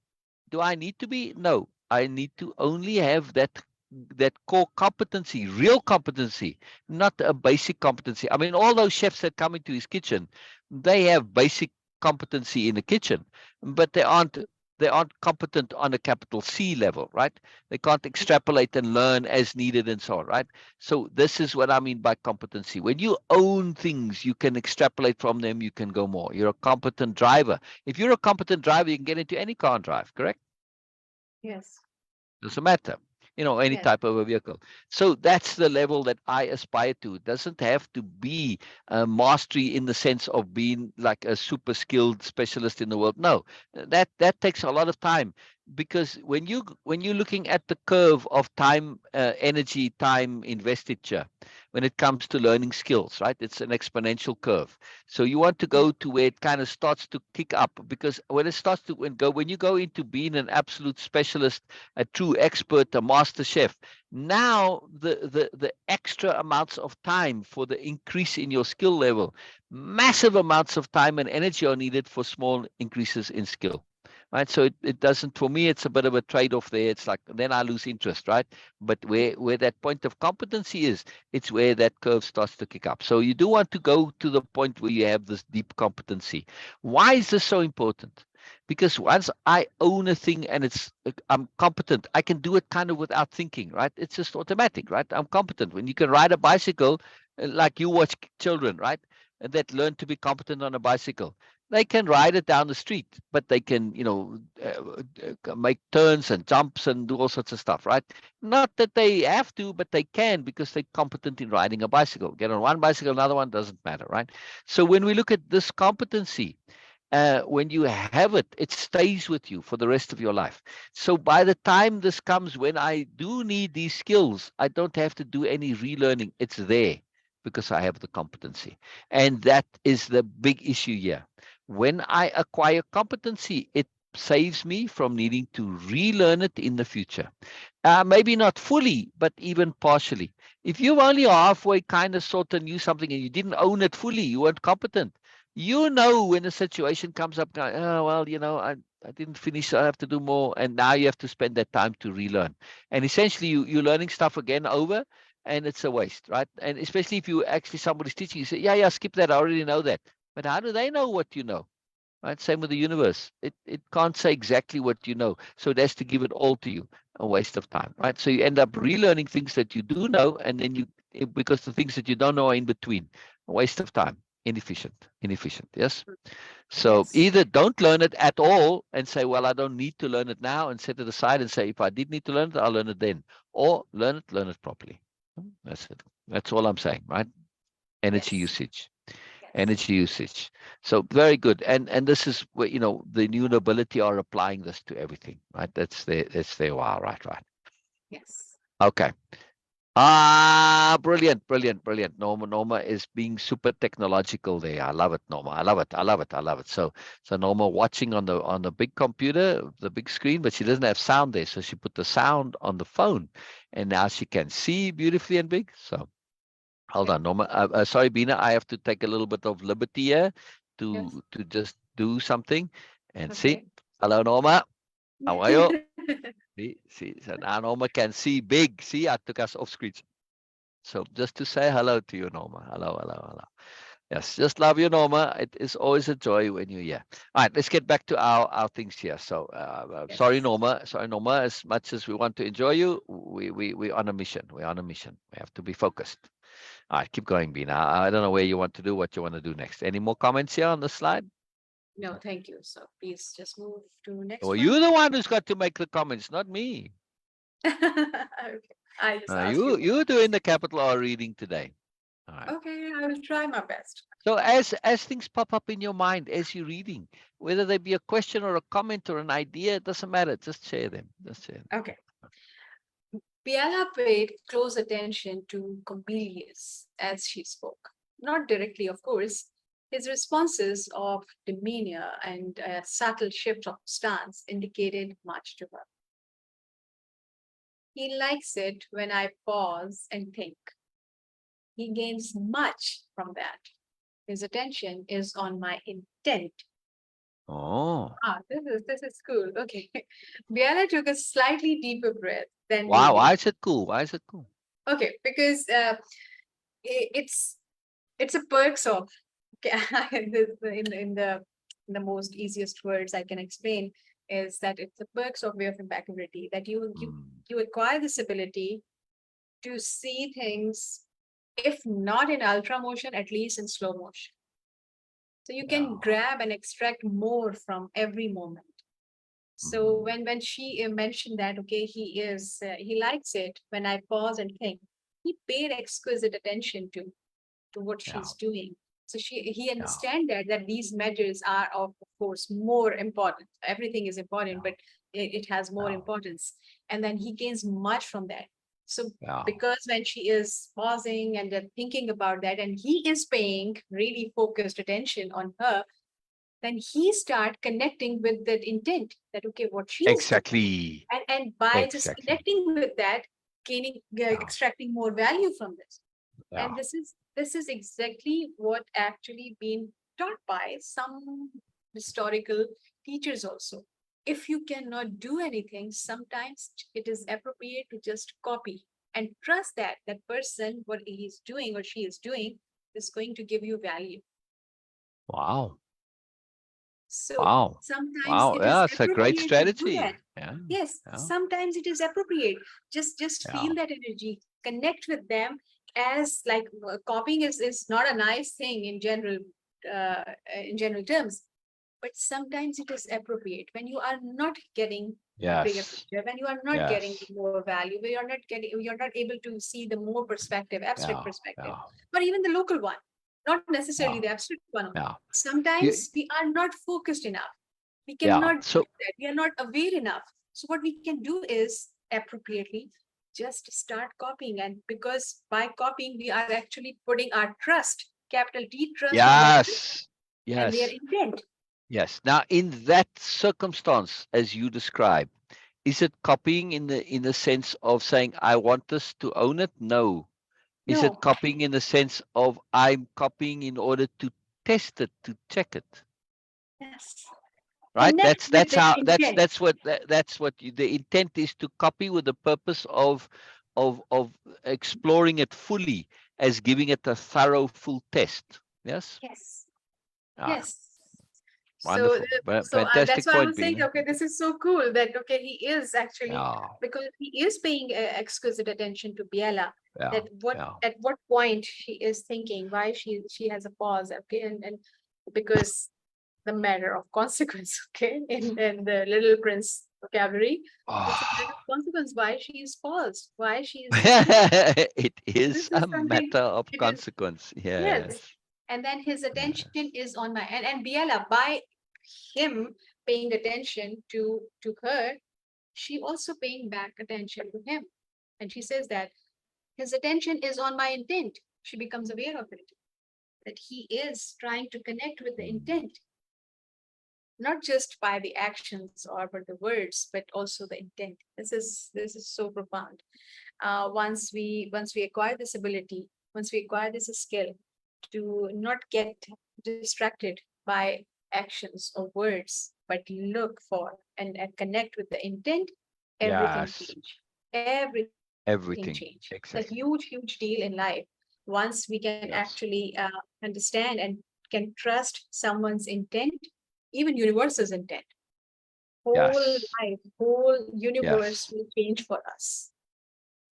Do I need to be? No. I need to only have that core competency, real competency, not a basic competency. I mean, all those chefs that come into his kitchen, they have basic competency in the kitchen, but they aren't competent on a capital C level, right? They can't extrapolate and learn as needed and so on, right? So this is what I mean by competency. When you own things, you can extrapolate from them, you can go more. You're a competent driver. If you're a competent driver, you can get into any car and drive, correct? Yes. Doesn't matter, any Yes. type of a vehicle. So that's the level that I aspire to. It doesn't have to be mastery in the sense of being like a super skilled specialist in the world. No, that takes a lot of time, because when you're looking at the curve of time, energy, time investiture, when it comes to learning skills, right? It's an exponential curve. So you want to Yes. go to where it kind of starts to kick up, because when it starts to when you go into being an absolute specialist, a true expert, a master chef, now the extra amounts of time for the increase in your skill level, massive amounts of time and energy are needed for small increases in skill. Right. So it doesn't, for me, it's a bit of a trade-off there. It's like then I lose interest, right? But where that point of competency is, it's where that curve starts to kick up. So you do want to go to the point where you have this deep competency. Why is this so important? Because once I own a thing and I'm competent, I can do it kind of without thinking, right? It's just automatic, right? I'm competent. When you can ride a bicycle, like you watch children, right? And that learn to be competent on a bicycle. They can ride it down the street, but they can, make turns and jumps and do all sorts of stuff, right? Not that they have to, but they can because they're competent in riding a bicycle. Get on one bicycle, another one, doesn't matter, right? So when we look at this competency, when you have it, it stays with you for the rest of your life. So by the time this comes, when I do need these skills, I don't have to do any relearning. It's there because I have the competency. And that is the big issue here. When I acquire competency, it saves me from needing to relearn it in the future. Maybe not fully, but even partially. If you've only halfway kind of sort of knew something and you didn't own it fully, you weren't competent. When a situation comes up, oh, well, I didn't finish, so I have to do more. And now you have to spend that time to relearn. And essentially, you're learning stuff again over, and it's a waste, right? And especially if you actually somebody's teaching, you say, yeah, skip that. I already know that. But how do they know what you know? Right? Same with the universe. It can't say exactly what you know. So it has to give it all to you. a waste of time, right? So you end up relearning things that you do know, and then because the things that you don't know are in between, a waste of time, inefficient. Yes. So Yes. either don't learn it at all and say, well, I don't need to learn it now, and set it aside and say, if I did need to learn it, I'll learn it then. Or learn it properly. That's it. That's all I'm saying, right? Energy Yes. usage. Yes. Energy usage. So very good. And this is where, the new nobility are applying this to everything, right? That's their wow, right. Yes. Okay. Brilliant. Norma is being super technological there. I love it, Norma. I love it. So Norma watching on the big computer, the big screen, but she doesn't have sound there. So she put the sound on the phone, and now she can see beautifully and big. So hold Yep. on, Norma. Sorry, Beena, I have to take a little bit of liberty here Yes. to just do something and see. Okay. Hello, Norma. How are you? See. So now Norma can see big. See, I took us off screen. So just to say hello to you, Norma. Hello. Yes, just love you, Norma. It is always a joy when you're here. All right, let's get back to our things here. So sorry, Yes. Norma. Sorry, Norma. As much as we want to enjoy you, we're on a mission. We're on a mission. We have to be focused. All right, keep going, Beena. I don't know where you want to do what you want to do next. Any more comments here on the slide? No, thank you. So please just move to Well, next you're one. the one who's got to make the comments, not me. Okay. I just asked You you. you're doing the capital R reading today. All right. Okay, I will try my best. So as things pop up in your mind as you're reading, whether they be a question or a comment or an idea, it doesn't matter. Just share them. Just share them. Okay. Biella paid close attention to Comelius as she spoke. Not directly, of course. His responses of demeanor and a subtle shift of stance indicated much to her. He likes it when I pause and think. He gains much from that. His attention is on my intent. Oh, This is cool. Okay. Biella took a slightly deeper breath than wow. needed. Why is it cool? Why is it cool? Okay, because it's it's a perks of okay, in the most easiest words I can explain is that it's the perks of way of impeccability that Hmm. you acquire this ability to see things, if not in ultra motion, at least in slow motion. So you Yeah. can grab and extract more from every moment. So Mhm. when she mentioned that, okay, he likes it when I pause and think. He paid exquisite attention to what Yeah. she's doing. So he Yeah. understand that these measures are of course more important. Everything is important, Yeah. but it has more Yeah. importance. And then he gains much from that. So Yeah. because when she is pausing and then thinking about that, and he is paying really focused attention on her, then he start connecting with that intent that okay, what she is doing, Exactly. and by just Exactly. connecting with that, gaining Yeah. extracting more value from this. Yeah. And this is exactly what actually been taught by some historical teachers also. If you cannot do anything, sometimes it is appropriate to just copy and trust that that person, what he is doing or she is doing, is going to give you value. Wow. So Wow. sometimes Wow. it is Yeah, it's a great appropriate to do that. strategy. Yeah. Yes, Yeah. sometimes it is appropriate. Just Yeah. feel that energy, connect with them. As like copying is not a nice thing uh, in general terms, but sometimes it is appropriate when you are not getting the bigger Yes. picture, when you are not getting Yes. more value, when you're not able to see the more perspective, abstract Yeah. perspective, Yeah. or even the local one, not necessarily Yeah. the abstract one. Yeah. Yeah. Sometimes we are not focused enough. We Yeah. cannot do So that. We are not aware enough. So what we can do is appropriately just start copying. And because by copying, we are actually putting our trust, capital T trust on that person yes. and their Yes. intent. Yes. Now, in that circumstance, as you describe, is it copying in the sense of saying I want us to own it? No. Is it No, copying in the sense of I'm copying in order to test it, to check it? yes. Right? Connect That's with that's that how intent. that's what the intent is, to copy with the purpose of exploring it fully, as giving it a thorough full test. Yes. Yes. Ah, Yes. So, Wonderful. that's Fantastic why I point, was saying, Beena. okay, this is so cool that, okay, he is actually, Yeah, because he is paying exquisite attention to Biella, yeah, that yeah. at what point she is thinking, why she has a pause, okay, and because the matter of consequence, okay, in the Little Prince vocabulary, it's a matter Oh. of consequence why she is paused, why she is thinking. It is This a is something, matter of it is, consequence. yes. Yes. And then his Yeah. attention is on my, and Biella, by him paying attention to her, she also paying back attention to him. And she says that his attention is on my intent. She becomes aware of it, that he is trying to connect with the Mm. intent, not just by the actions or by the words, but also the intent. This is so profound. Once we acquire this ability, once we acquire this skill to not get distracted by actions or words, but look for and connect with the intent, everything Yes. change. Everything change. Everything. It's a Exactly. huge deal in life. Once we can Yes. actually understand and can trust someone's intent, even universe's intent, whole Yes. life, whole universe Yes. will change for us.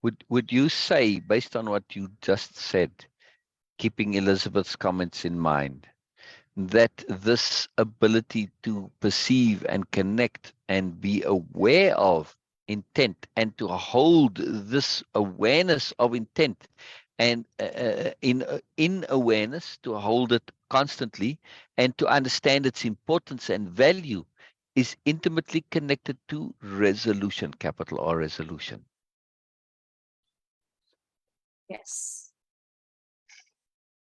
Would you say, based on what you just said, keeping Elizabeth's comments in mind, that this ability to perceive and connect and be aware of intent and to hold this awareness of intent and in awareness, to hold it constantly and to understand its importance and value, is intimately connected to resolution, capital R resolution. Yes.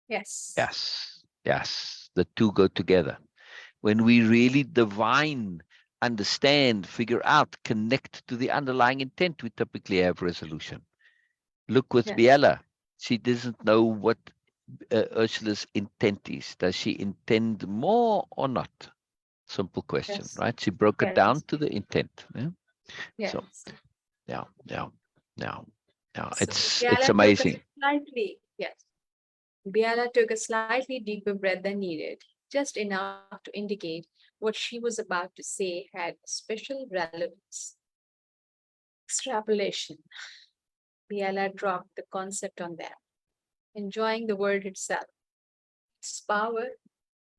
Yes. Yes, yes, the two go together. When we really divine, understand, figure out, connect to the underlying intent, we typically have resolution. Look with Yes. Biella. She doesn't know what Ursula's intent is. Does she intend more or not? Simple question, Yes. right? She broke it down Yes. to the intent. Yeah? So, Yes. yeah, yeah, yeah, yeah. So It's Biala took a amazing. slightly, yes. Biala took a slightly deeper breath than needed, just enough to indicate what she was about to say had special relevance. Extrapolation. Biala dropped the concept on them, enjoying the word itself, its power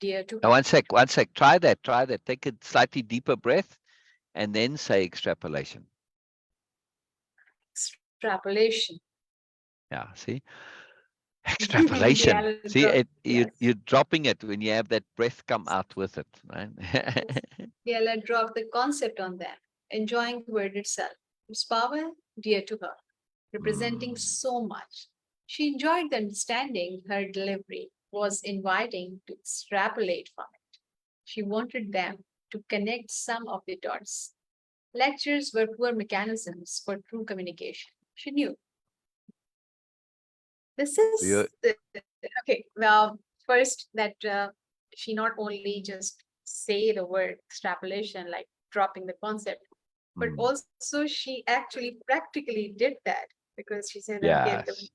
dear to Now, her. one sec. Try that. Try that. Take a slightly deeper breath, and then say extrapolation. Extrapolation. Yeah, see? Extrapolation. Biala See, dropped, you, yes. you're dropping it when you have that breath come out with it, right? Yes. Biala dropped the concept on them, enjoying the word itself, its power dear to her, representing Mm, so much. She enjoyed the understanding her delivery was inviting to extrapolate from it. She wanted them to connect some of the dots. Lectures were poor mechanisms for true communication. She knew. This is you okay. Well, first that she not only just say the word extrapolation, like dropping the concept, but mm, also she actually practically did that because she said that okay, yes,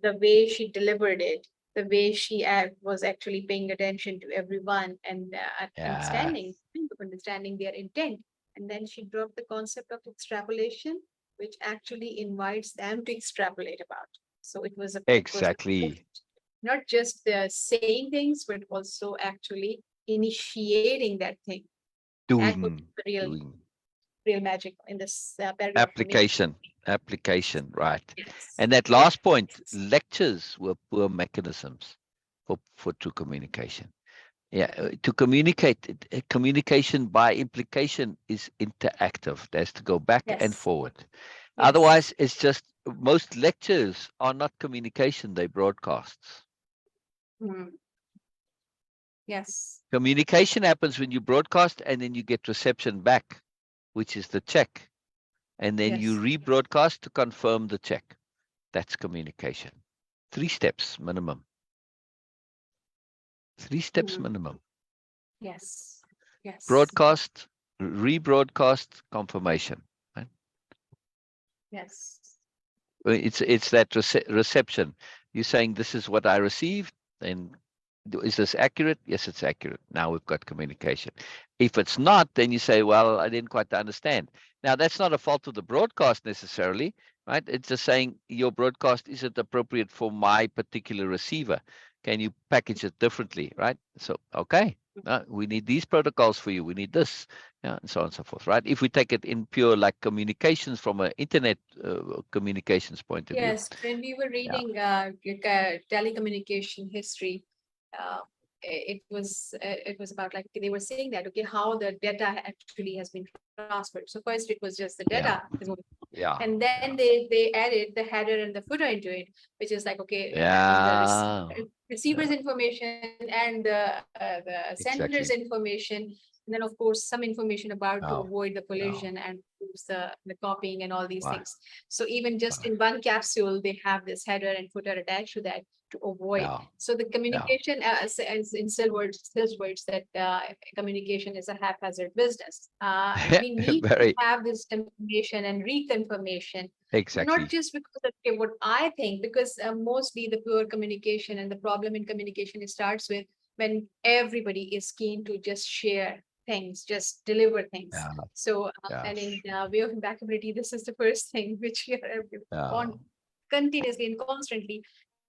the way she delivered it, the way she was actually paying attention to everyone and yes, understanding their intent, and then she dropped the concept of extrapolation, which actually invites them to extrapolate about. So it was exactly. not just the saying things, but also actually initiating that thing. That was Doing, the real doing. real magic in this paragraph for me. Application, right. Yes. And that Yes. last point, lectures were poor mechanisms for true communication. Yeah, to communicate, communication by implication is interactive. There's to go back and Yes. forward. Yes. Otherwise, it's just most lectures are not communication, they broadcasts. Mm, yes. Communication happens when you broadcast and then you get reception back, which is the check. And then you Yes. rebroadcast to confirm the check. That's communication. 3 steps minimum. 3 steps Mm, minimum. yes. Yes. Broadcast, rebroadcast, confirmation. Right? Yes. It's that reception. You're saying this is what I received, then Is this accurate? Yes, it's accurate. Now we've got communication. If it's not, then you say, well, I didn't quite understand. Now, that's not a fault of the broadcast necessarily, right? It's just saying your broadcast isn't appropriate for my particular receiver. Can you package it differently, right? So, okay, we need these protocols for you. We need this, yeah, and so on and so forth, right? If we take it in pure like communications from an internet communications point of view. Yes, when we were Yeah. reading telecommunication history, uh, it was about like they were saying that okay, how the data actually has been transferred. So first it was just the data Yeah. is moving, Yeah. and then Yeah. they added the header and the footer into it, which is like okay, having the Yeah. receiver's Yeah. information and the sender's Exactly. information, and then of course some information about to Oh, avoid the no. collision and use the copying and all these Wow. things. So even just in one capsule, they have this header and footer attached to that to avoid. Yeah. So the Yeah. communication, as in Sill's words, that communication is a haphazard business. We need to Very have this information and reconfirmation, not exactly. just because of okay, what I think, because mostly the poor communication and the problem in communication it starts with when everybody is keen to just share things, just deliver things. Yeah. So, and Yes. in way of impeccability, this is the first thing which we are Yeah. on continuously and constantly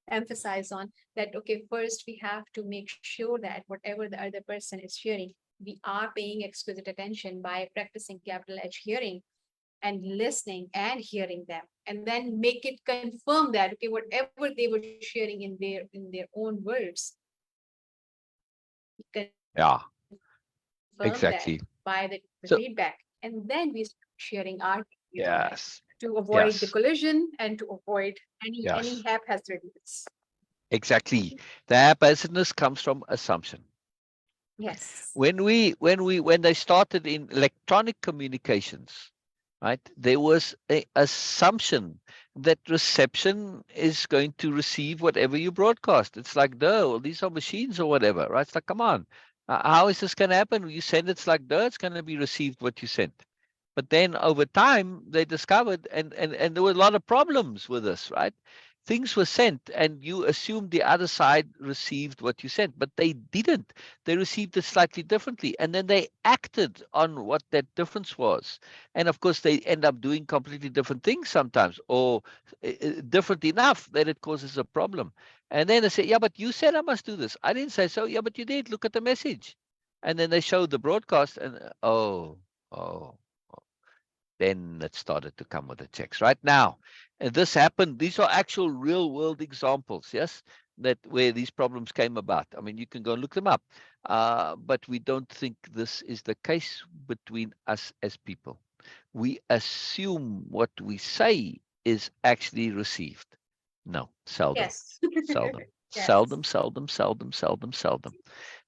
emphasize on that. Okay, first we have to make sure that whatever the other person is sharing, we are paying exquisite attention by practicing capital H hearing and listening and hearing them, and then make it confirm that okay, whatever they were sharing in their own words, Yeah. confirm that Exactly. by the So feedback, and then we start sharing our views on it yes. to avoid the Yes. collision and to avoid any Yes. haphazardness. Exactly. The haphazardness comes from assumption. Yes. When they started in electronic communications, right, there was a assumption that reception is going to receive whatever you broadcast. It's like, duh, well, these are machines or whatever, right? It's like, come on, how is this going to happen? You send it's like, duh, it's going to be received what you sent. But then over time they discovered, and there were a lot of problems with this, right? Things were sent and you assumed the other side received what you sent, but they didn't. They received it slightly differently, and then they acted on what that difference was. And of course they end up doing completely different things sometimes, or different enough that it causes a problem. And then they say, yeah, but you said I must do this. I didn't say so. Yeah, but you did. Look at the message. And then they show the broadcast, and oh, then it started to come with the checks. Right now, and this happened. These are actual real world examples, yes, that where these problems came about. I mean, you can go and look them up, but we don't think this is the case between us as people. We assume what we say is actually received. No, seldom, Yes. seldom, Yes. seldom, seldom, seldom, seldom, seldom.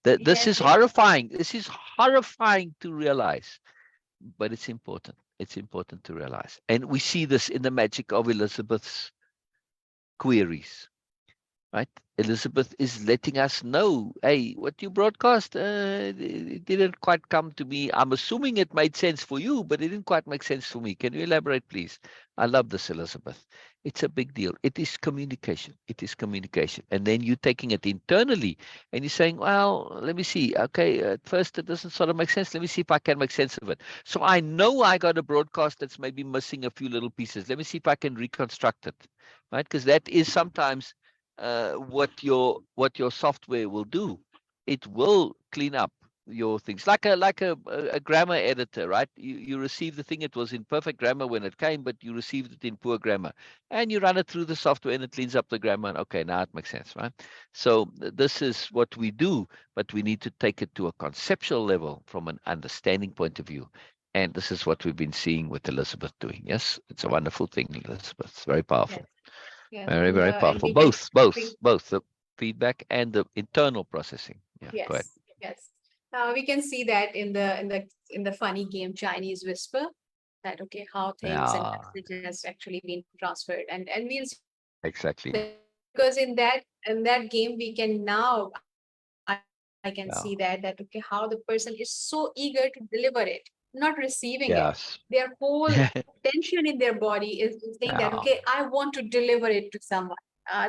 This Yes. is horrifying. This is horrifying to realize, but it's important. It's important to realize. And we see this in the magic of Elizabeth's queries, right? Elizabeth is letting us know, hey, what you broadcast, it didn't quite come to me. I'm assuming it made sense for you, but it didn't quite make sense for me. Can you elaborate, please? I love this, Elizabeth. It's a big deal. It is communication. It is communication. And then you're taking it internally and you're saying, well, let me see. Okay, at first it doesn't sort of make sense. Let me see if I can make sense of it. So I know I got a broadcast that's maybe missing a few little pieces. Let me see if I can reconstruct it, right? Because that is sometimes what your software will do. It will clean up your things like a grammar editor, right? You receive the thing, it was in perfect grammar when it came, but you received it in poor grammar, and you run it through the software and it cleans up the grammar, and okay, now it makes sense, right? So this is what we do, but we need to take it to a conceptual level from an understanding point of view. And this is what we've been seeing with Elizabeth doing. Yes, it's a wonderful thing, Elizabeth. It's very Yes. powerful. Yes. Very, very And powerful. we can Both the feedback and the internal processing. Yeah, go ahead. yes. Yes. We can see that in the funny game Chinese Whisper, that okay, how things and Yeah, messages actually been transferred, and we'll see exactly. that because in that game we can now I can see that Yeah. okay, how the person is so eager to deliver it, not receiving it. Yes. Their whole tension in their body is saying that Yeah. okay, I want to deliver it to someone.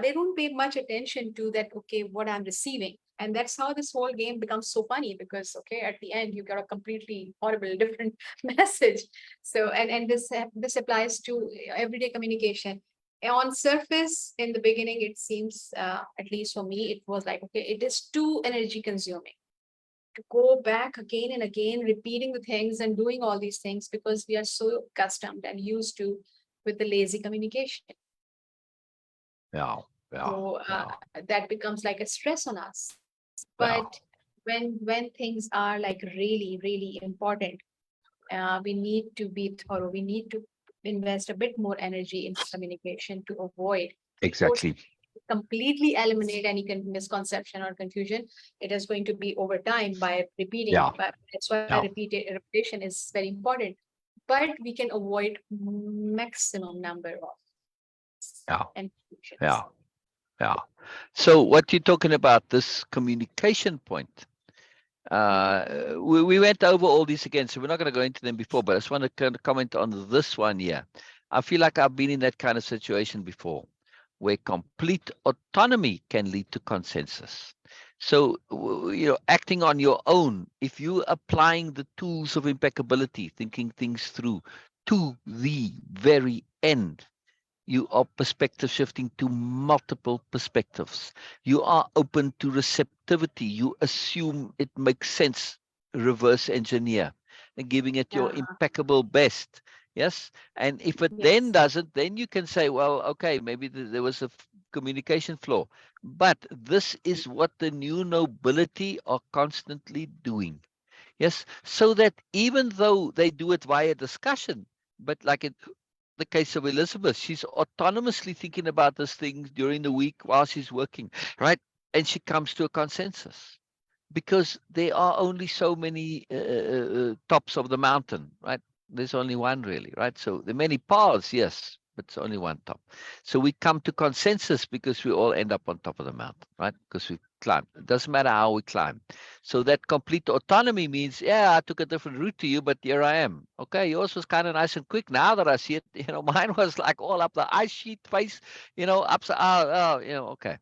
They don't pay much attention to that okay, what I'm receiving. And that's how this whole game becomes so funny, because okay, at the end you got a completely horrible different message. So and this applies to everyday communication. On surface, in the beginning, it seems, at least for me, it was like, okay, it is too energy consuming to go back again and again, repeating the things and doing all these things, because we are so accustomed and used to with the lazy communication. Yeah, yeah, So yeah, that becomes like a stress on us. yeah, But when things are like really, really important, we need to be thorough. We need to invest a bit more energy in communication to avoid. Of course, exactly. completely eliminate any misconception or confusion. It is going to be over time by repeating. Yeah, But that's why yeah, repetition is very important. But we can avoid maximum number of yeah, and yeah, confusions. yeah. So what you're talking about, this communication point, Mhm. we went over all these again, so we're not going to go into them before, but I just want to kind of comment on this one here. I feel like I've been in that kind of situation before, where complete autonomy can lead to consensus. So, acting on your own, if you applying the tools of impeccability, thinking things through to the very end, you are perspective shifting to multiple perspectives. You are open to receptivity. You assume it makes sense, reverse engineer, and giving it your Yeah. impeccable best. Yes. And if it then Yes. doesn't, then you can say, well, okay, maybe there was a communication flaw. But this is what the new nobility are constantly doing. Yes. So that even though they do it via discussion, but like it the case of Elizabeth, she's autonomously thinking about this thing during the week while she's working, right? And she comes to a consensus because there are only so many tops of the mountain, right? There's only one really, right? So there are many paths, yes, but it's only one top. So we come to consensus because we all end up on top of the mountain, right? Because we climb. It doesn't matter how we climb. So that complete autonomy means, yeah, I took a different route to you, but here I am. Okay, yours was kind of nice and quick. Now that I see it, mine was like all up the ice sheet face, upside. Okay.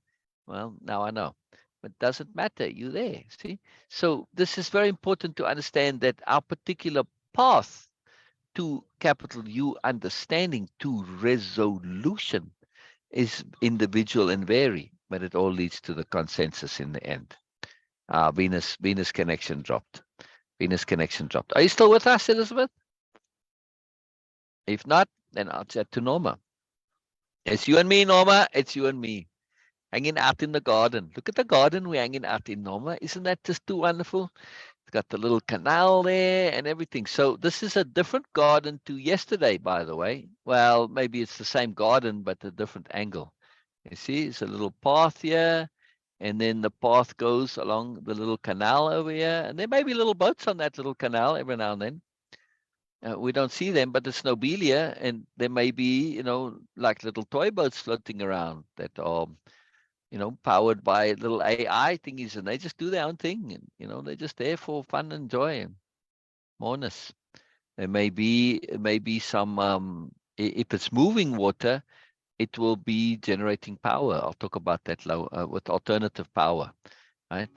Well, now I know. But it doesn't matter. You're there. See? So this is very important to understand that our particular path to capital U understanding to resolution is individual and vary, but it all leads to the consensus in the end. Venus connection dropped. Venus connection dropped. Are you still with us, Elizabeth? If not, then I'll chat to Norma. It's you and me, Norma. It's you and me. Hanging out in the garden. Look at the garden we're hanging out in, Norma. Isn't that just too wonderful? It's got the little canal there and everything. So this is a different garden to yesterday, by the way. Well, maybe it's the same garden, but a different angle. You see, it's a little path here. And then the path goes along the little canal over here. And there may be little boats on that little canal every now and then. We don't see them, but it's Nobelia. And there may be, like little toy boats floating around that are powered by little AI thingies, and they just do their own thing, and they're just there for fun and joy and moreness. There may be some if it's moving water, it will be generating power. I'll talk about that with alternative power, right?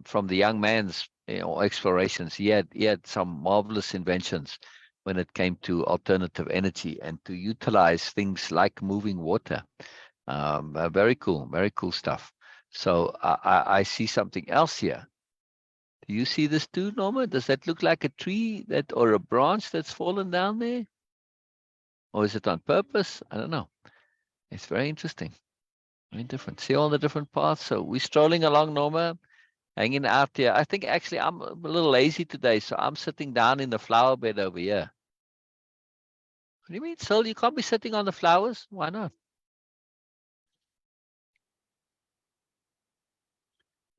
From the young man's explorations, he had some marvelous inventions when it came to alternative energy and to utilize things like moving water. Very cool stuff. So I see something else here. Do you see this too, Norma? Does that look like a tree or a branch that's fallen down there? Or is it on purpose? I don't know. It's very interesting. Very different. See all the different paths. So we're strolling along, Norma, hanging out here. I think actually I'm a little lazy today, so I'm sitting down in the flower bed over here. What do you mean, Syl? You can't be sitting on the flowers? Why not?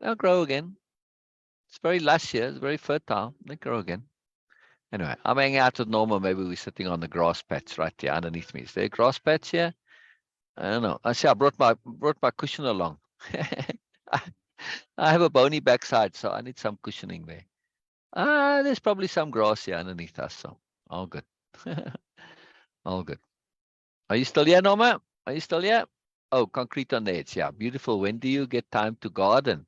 They'll grow again. It's very lush here. It's very fertile. They grow again. Anyway, I'm hanging out with Norma. Maybe we're sitting on the grass patch right here underneath me. Is there a grass patch here? I don't know. I see I brought my cushion along. I have a bony backside, so I need some cushioning there. There's probably some grass here underneath us, so all good. All good. Are you still here, Norma? Are you still here? Oh, concrete on the edge. Yeah, beautiful. When do you get time to garden?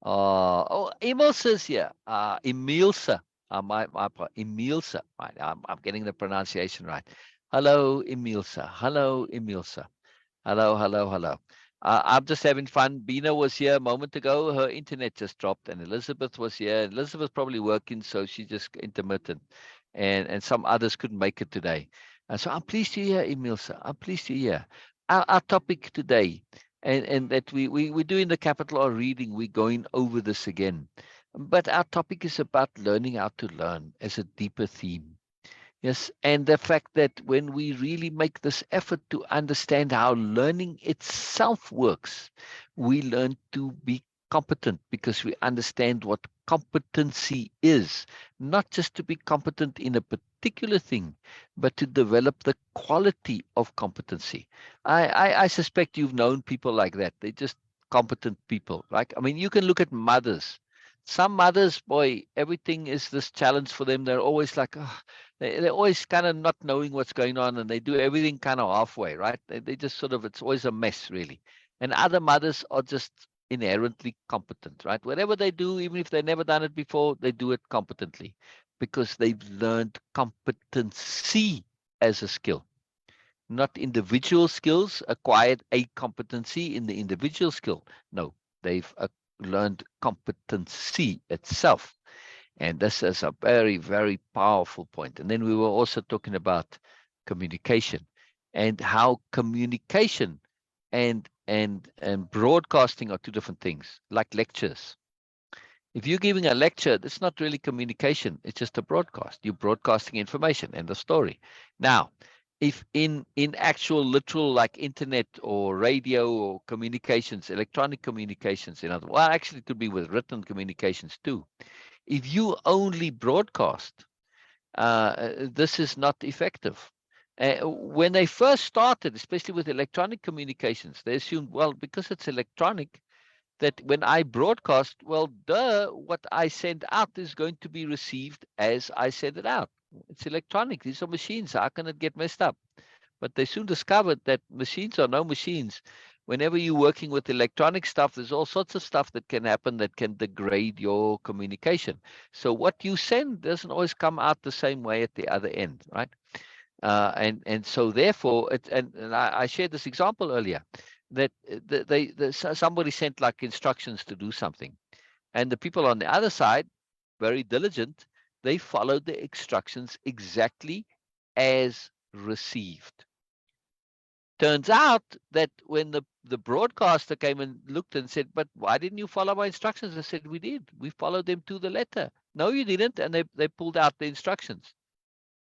Oh, Ymilse is here. Ymilse. Ymilse. Right. I'm getting the pronunciation right. Hello, Ymilse. Hello, Ymilse. Hello, hello, hello. I'm just having fun. Beena was here a moment ago. Her internet just dropped, and Elizabeth was here. Elizabeth probably working, so she just intermittent, and some others couldn't make it today. And so I'm pleased to hear, Ymilse. I'm pleased to hear our topic today, and that we're doing the capital R reading. We're going over this again, but our topic is about learning how to learn as a deeper theme. Yes, and the fact that when we really make this effort to understand how learning itself works, we learn to be competent because we understand what competency is, not just to be competent in a particular thing, but to develop the quality of competency. I suspect you've known people like that. They're just competent people. Like, I mean, you can look at mothers. Some mothers, boy, everything is this challenge for them. They're always like, oh, they're always kind of not knowing what's going on, and they do everything kind of halfway, right? They just sort of, it's always a mess, really. And other mothers are just inherently competent, right? Whatever they do, even if they've never done it before, they do it competently because they've learned competency as a skill, not individual skills, acquired a competency in the individual skill. No, they've learned competency itself. And this is a very, very powerful point. And then we were also talking about communication and how communication and broadcasting are two different things, like lectures. If you're giving a lecture, that's not really communication. It's just a broadcast. You're broadcasting information and the story. Now, if in actual literal like internet or radio or communications, electronic communications, in other, well, actually it could be with written communications too. If you only broadcast, this is not effective. When they first started, especially with electronic communications, they assumed, well, because it's electronic, that when I broadcast, well, what I send out is going to be received as I send it out. It's electronic. These are machines. How can it get messed up? But they soon discovered that machines are no machines. Whenever you're working with electronic stuff, there's all sorts of stuff that can happen that can degrade your communication. So what you send doesn't always come out the same way at the other end, right? And so therefore, and I shared this example earlier, that somebody sent like instructions to do something, and the people on the other side, very diligent, they followed the instructions exactly as received. Turns out that when the broadcaster came and looked and said, but why didn't you follow my instructions? I said, we did. We followed them to the letter. No, you didn't. And they pulled out the instructions.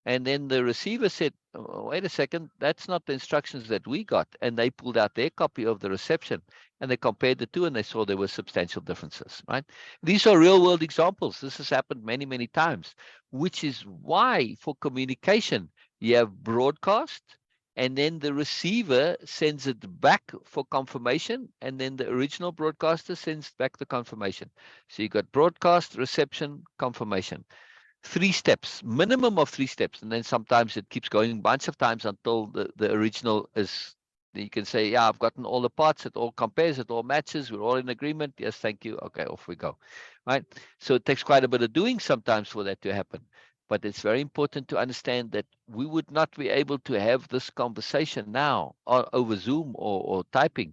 And then the receiver said, oh, wait a second, that's not the instructions that we got. And they pulled out their copy of the reception and they compared the two and they saw there were substantial differences, right? These are real world examples. This has happened many, many times, which is why for communication, you have broadcast and then the receiver sends it back for confirmation. And then the original broadcaster sends back the confirmation. So you got broadcast, reception, confirmation. 3 steps, minimum of 3 steps, and then sometimes it keeps going a bunch of times until the original is, you can say, yeah, I've gotten all the parts, it all compares, it all matches, we're all in agreement, yes, thank you, okay, off we go, right? So it takes quite a bit of doing sometimes for that to happen, but it's very important to understand that we would not be able to have this conversation now over Zoom or typing,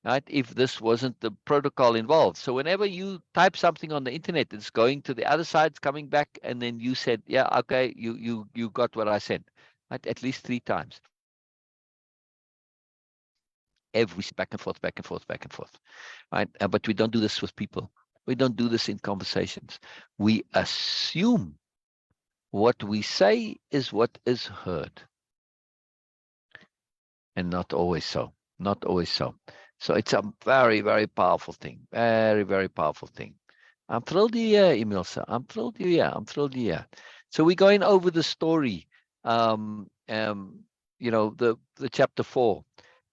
right, if this wasn't the protocol involved. So whenever you type something on the internet, it's going to the other side, it's coming back, and then you said, yeah, okay, you got what I said, right, at least 3 times. Every back and forth, back and forth, back and forth, right? But we don't do this with people. We don't do this in conversations. We assume what we say is what is heard, and not always so. Not always so. So it's a very, very powerful thing. Very, very powerful thing. I'm thrilled you're here, Ymilse. I'm thrilled you're here. I'm thrilled you're here. So we're going over the story, you know, the chapter 4.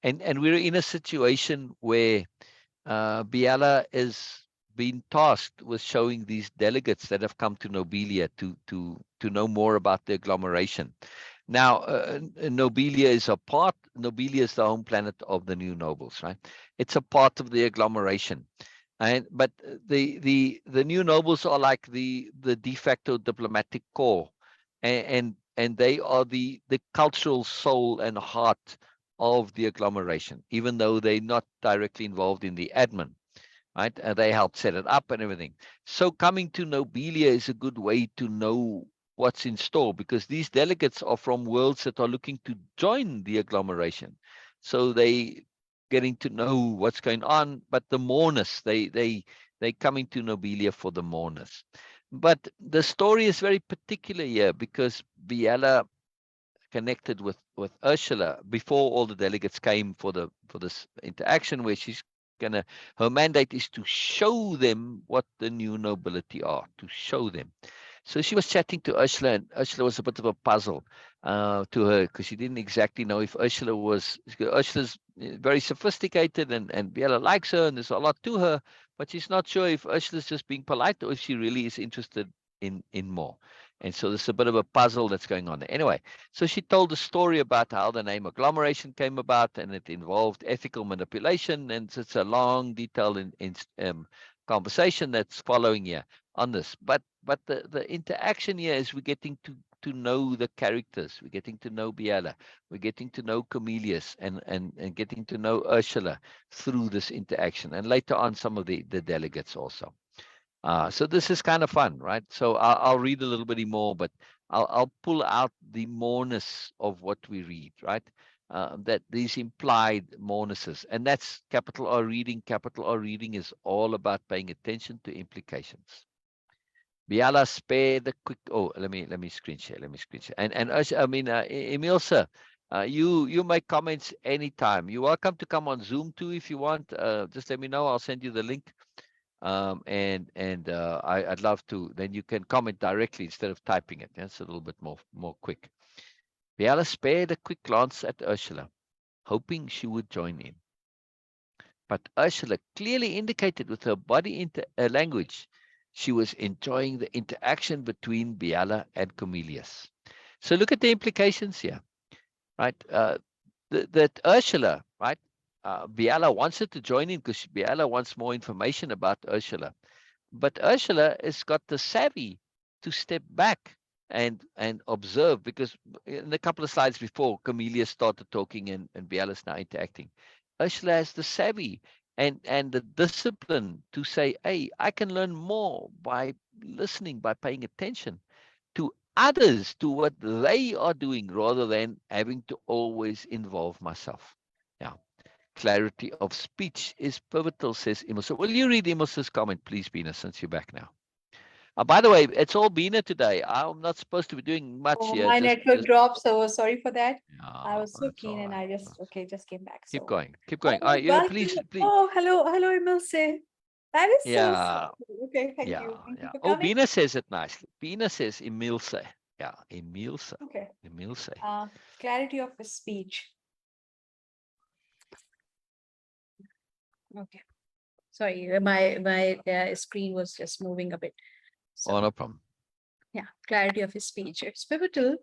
And we're in a situation where Biella is being tasked with showing these delegates that have come to Nobelia to know more about the agglomeration. Now, Nobelia is a part, Nobelia is the home planet of the new nobles, right? It's a part of the agglomeration. But the new nobles are like the de facto diplomatic corps, and they are the cultural soul and heart of the agglomeration, even though they're not directly involved in the admin, right? And they help set it up and everything. So coming to Nobelia is a good way to know what's in store, because these delegates are from worlds that are looking to join the agglomeration. So they getting to know what's going on, but the Morness, they coming to Nobelia for the Morness. But the story is very particular here because Biella connected with Ursula before all the delegates came for this interaction, where she's gonna, her mandate is to show them what the new nobility are, to show them. So she was chatting to Ursula, and Ursula was a bit of a puzzle to her, because she didn't exactly know if Ursula was, Ursula's very sophisticated, and Biella likes her and there's a lot to her, but she's not sure if Ursula's just being polite or if she really is interested in more. And so there's a bit of a puzzle that's going on there. Anyway, so she told a story about how the name agglomeration came about, and it involved ethical manipulation, and it's a long, detailed conversation that's following here on this. But the interaction here is we're getting to know the characters. We're getting to know Biella. We're getting to know Comelius, and getting to know Ursula through this interaction, and later on some of the delegates also. So this is kind of fun, right? So I'll read a little bit more, but I'll pull out the moreness of what we read, right? That these implied morenesses, and that's capital R reading. Capital R reading is all about paying attention to implications. Biella, spare the quick. Oh, let me screen share. Let me screen share. And I mean, Ymilse, you make comments anytime. You're welcome to come on Zoom too if you want. Just let me know. I'll send you the link. I'd love to. Then you can comment directly instead of typing it. That's a little bit more quick. Biella spared a quick glance at Ursula, hoping she would join in. But Ursula clearly indicated with her body language she was enjoying the interaction between Biella and Comelius. So look at the implications here, right? That Ursula, right? Biella wants her to join in because Biella wants more information about Ursula. But Ursula has got the savvy to step back and observe, because in a couple of slides before, Comelius started talking and Biella's now interacting. Ursula has the savvy and the discipline to say, hey, I can learn more by listening, by paying attention to others, to what they are doing, rather than having to always involve myself. Yeah. Clarity of speech is pivotal, says Ymilse. So will you read Ymilse's comment, please, Beena, since you're back now? By the way, it's all Beena today. I'm not supposed to be doing much Oh, here. my network dropped, so sorry for that. I was so That's keen, all and right. I just came back. Keep So, going. Keep going. oh, Yeah, welcome. please. Oh, hello, Ymilse. That is so Yeah, sweet. Okay, thank yeah, you. Thank you yeah. for Oh, coming. Beena says it nicely. Beena says Ymilse. Yeah, Ymilse. Okay. Ymilse. Clarity of the speech. Okay. Sorry, my screen was just moving a bit. So, Oh, no problem. yeah, clarity of his speech. It's pivotal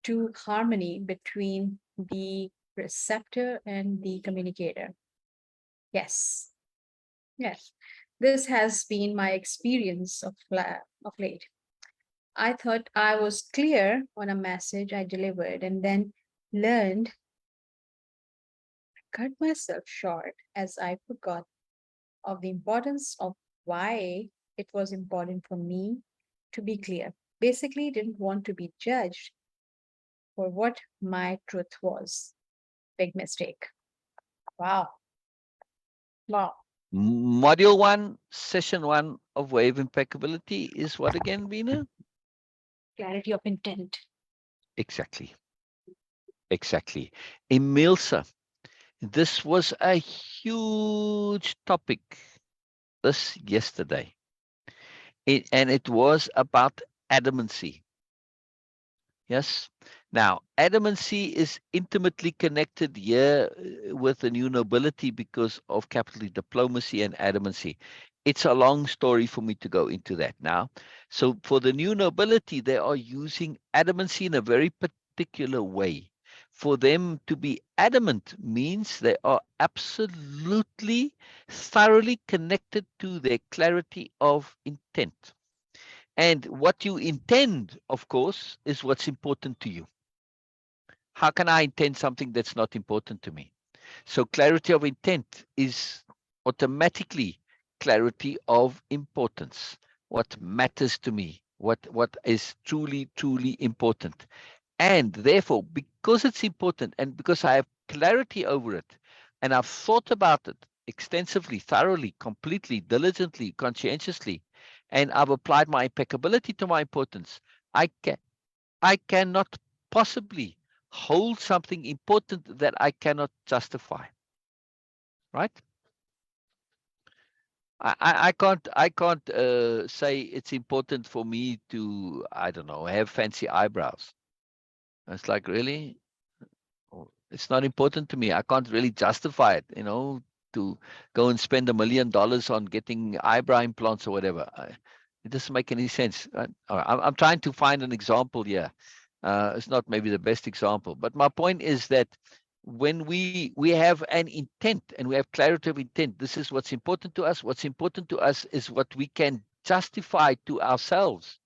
to harmony between the receptor and the communicator. Yes, yes. This has been my experience of late. I thought I was clear on a message I delivered, and then learned, cut myself short as I forgot of the importance of why it was important for me to be clear. Basically, didn't want to be judged for what my truth was. Big mistake. Wow. Wow. Module 1, session 1 of Wave Impeccability is what again, Beena? Clarity of intent. Exactly. Exactly. Ymilse, this was a huge topic this yesterday. And it was about adamancy. Yes. Now, adamancy is intimately connected here with the new nobility because of capital diplomacy and adamancy. It's a long story for me to go into that now. So for the new nobility, they are using adamancy in a very particular way. For them to be adamant means they are absolutely, thoroughly connected to their clarity of intent. And what you intend, of course, is what's important to you. How can I intend something that's not important to me? So clarity of intent is automatically clarity of importance. What matters to me, what is truly, truly important. And therefore, because it's important and because I have clarity over it, and I've thought about it extensively, thoroughly, completely, diligently, conscientiously, and I've applied my impeccability to my importance, I cannot possibly hold something important that I cannot justify. Right? I can't say it's important for me to, I don't know, have fancy eyebrows. It's like, really? It's not important to me. I can't really justify it, to go and spend $1 million on getting eyebrow implants or whatever. It doesn't make any sense. Right? All right, I'm trying to find an example here. It's not maybe the best example, but my point is that when we have an intent and we have clarity of intent, this is what's important to us. What's important to us is what we can justify to ourselves.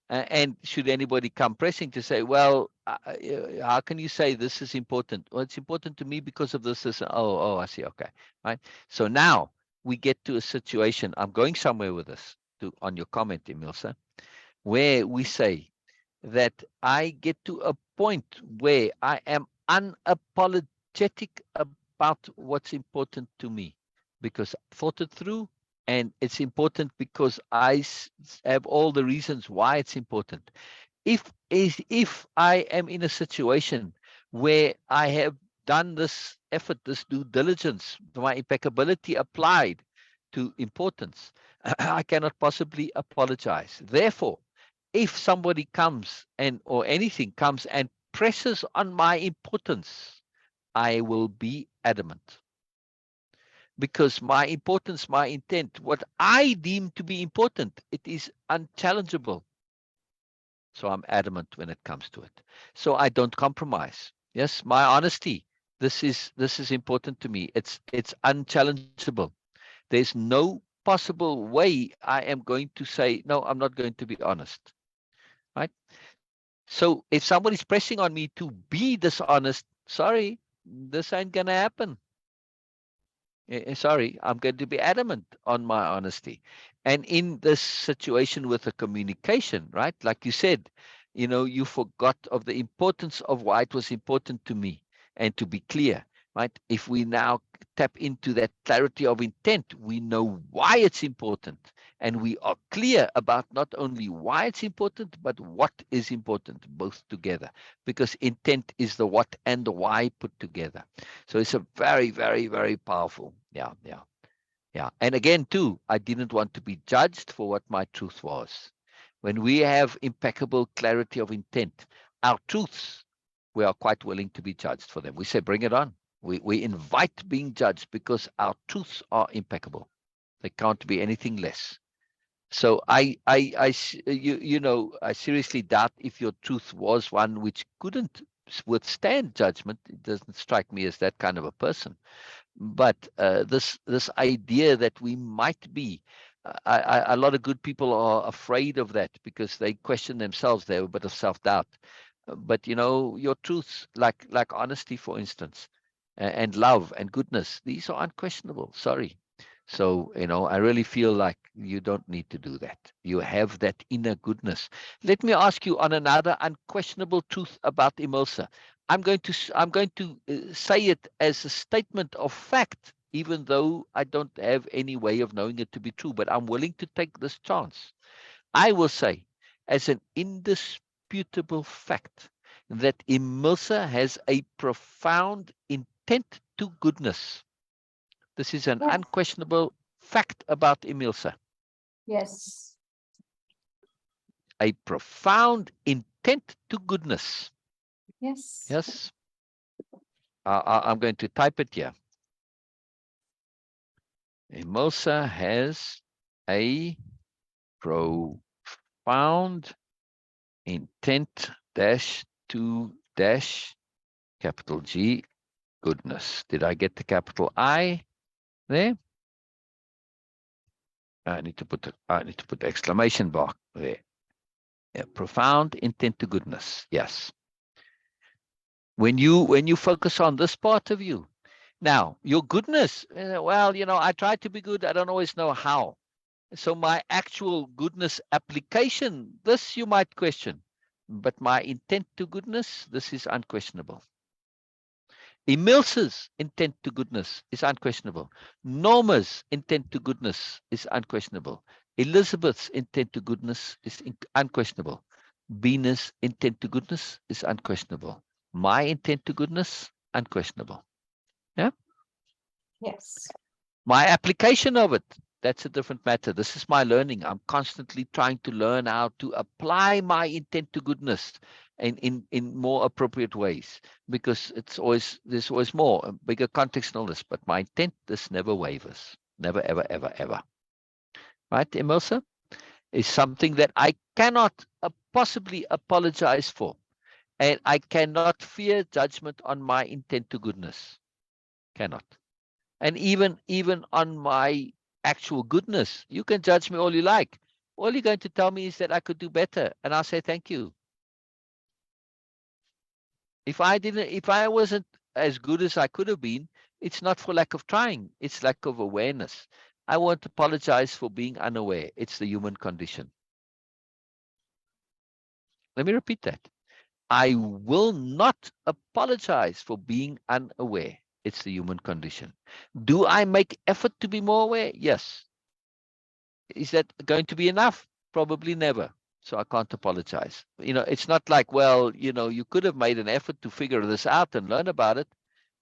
And should anybody come pressing to say, well, how can you say this is important? Well, it's important to me because of this. Oh, I see. Okay. Right. So now we get to a situation. I'm going somewhere with this on your comment, Ymilse, where we say that I get to a point where I am unapologetic about what's important to me because I thought it through, and it's important because I have all the reasons why it's important. If I am in a situation where I have done this effort, this due diligence, my impeccability applied to importance, I cannot possibly apologize. Therefore, if somebody comes or anything comes and presses on my importance, I will be adamant. Because my importance, my intent, what I deem to be important, it is unchallengeable. So I'm adamant when it comes to it. So I don't compromise. Yes, my honesty. This is important to me. It's unchallengeable. There's no possible way I am going to say, no, I'm not going to be honest. Right? So if somebody's pressing on me to be dishonest, sorry, this ain't gonna happen. Sorry, I'm going to be adamant on my honesty. And in this situation with the communication, right? Like you said, you forgot of the importance of why it was important to me. And to be clear, right? If we now tap into that clarity of intent, we know why it's important. And we are clear about not only why it's important, but what is important, both together. Because intent is the what and the why put together. So it's a very, very, very powerful. Yeah. And again, too, I didn't want to be judged for what my truth was. When we have impeccable clarity of intent, our truths, we are quite willing to be judged for them. We say, bring it on. We invite being judged because our truths are impeccable. They can't be anything less. So I seriously doubt if your truth was one which couldn't withstand judgment. It doesn't strike me as that kind of a person. But this idea that we might be, a lot of good people are afraid of that because they question themselves. They have a bit of self-doubt. But your truths, like honesty, for instance, and love and goodness, these are unquestionable. Sorry. So, I really feel like you don't need to do that. You have that inner goodness. Let me ask you on another unquestionable truth about Ymilse. I'm going to say it as a statement of fact, even though I don't have any way of knowing it to be true, but I'm willing to take this chance. I will say, as an indisputable fact, that Ymilse has a profound intent to goodness. This is an Yes. unquestionable fact about Ymilse. Yes. A profound intent to goodness. Yes. Yes. I'm going to type it here. Ymilse has a profound intent to capital G, goodness. Did I get the capital I there? I need to put the exclamation mark there. Yeah, profound intent to goodness. Yes. When you focus on this part of you, now your goodness. Well, I try to be good. I don't always know how. So my actual goodness application, this you might question, but my intent to goodness, this is unquestionable. Ymilse's intent to goodness is unquestionable. Norma's intent to goodness is unquestionable. Elizabeth's intent to goodness is unquestionable. Beena's intent to goodness is unquestionable. My intent to goodness, unquestionable. Yeah. Yes. My application of it, that's a different matter. This is my learning. I'm constantly trying to learn how to apply my intent to goodness in more appropriate ways, because there's always more, a bigger context and all this. But my intent, this never wavers. Never, ever, ever, ever. Right, Ymilse? Is something that I cannot possibly apologize for. And I cannot fear judgment on my intent to goodness. Cannot. And even on my actual goodness, you can judge me all you like. All you're going to tell me is that I could do better, and I'll say thank you. If I wasn't as good as I could have been, it's not for lack of trying, it's lack of awareness. I won't apologize for being unaware. It's the human condition. Let me repeat that. I will not apologize for being unaware. It's the human condition. Do I make effort to be more aware? Yes. Is that going to be enough? Probably never. So I can't apologize. It's not like, well, you could have made an effort to figure this out and learn about it,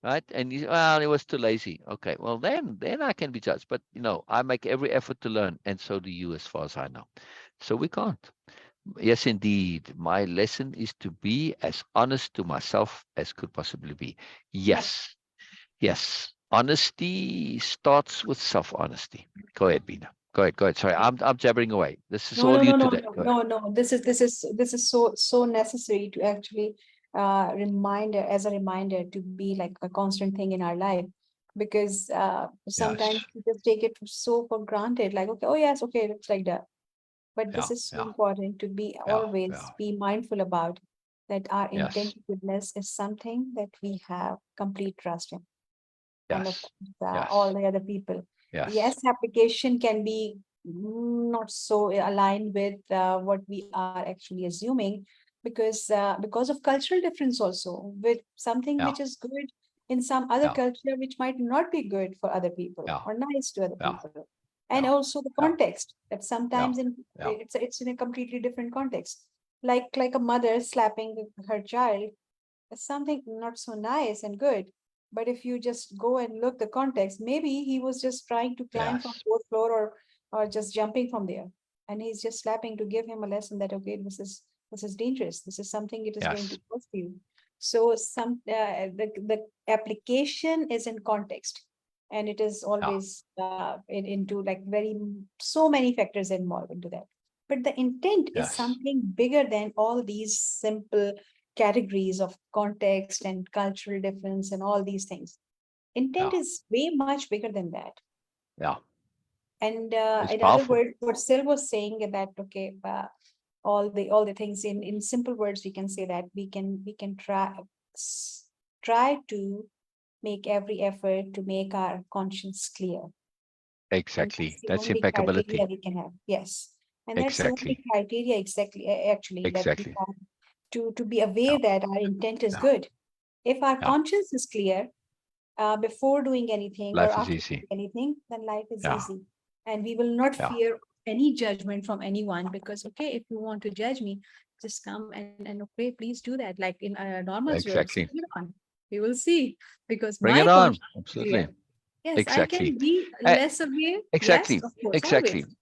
right? And it was too lazy. Okay, well, then I can be judged. But, I make every effort to learn, and so do you, as far as I know. So we can't. Yes, indeed. My lesson is to be as honest to myself as could possibly be. Yes. Yes. Honesty starts with self-honesty. Go ahead, Beena. Go ahead. Sorry, I'm jabbering away. This is all you today. No. This is so necessary to actually as a reminder to be like a constant thing in our life, because sometimes Yes. we just take it so for granted, like, okay, oh yes, okay, it's like that. But this is so important to be always be mindful about, that our intent to goodness is something that we have complete trust in. And of course, all the other people. Yes, application can be not so aligned with what we are actually assuming, because of cultural difference also, with something which is good in some other culture, which might not be good for other people or nice to other people. And also the context, that sometimes it's in a completely different context. Like a mother slapping her child is something not so nice and good. But if you just go and look the context, maybe he was just trying to climb from fourth floor, or just jumping from there. And he's just slapping to give him a lesson that, okay, this is dangerous. This is something it is going to cost you. So the application is in context, and it is always into like so many factors involved into that. But the intent is something bigger than all these simple categories of context and cultural difference and all these things. Intent is way much bigger than that. Yeah. And It's in other powerful. words, what Syl was saying, that okay, all the things in simple words, we can say that we can try to make every effort to make our conscience clear. Exactly. And That's the only criteria impeccability. we can have. Yes. And that's the only Exactly. criteria actually that we Exactly. have to be aware that our intent is good. If our conscience is clear before doing anything or Life is after easy. doing anything, then life is easy. And we will not fear any judgment from anyone, because, okay, if you want to judge me, just come and okay, please do that. Like in Norma's words, Exactly. bring it on. We will see, because Bring my it on. conscience is Absolutely. clear. Yes, I Exactly. can be Uh, less aware. Yes, exactly. of course, Exactly. always.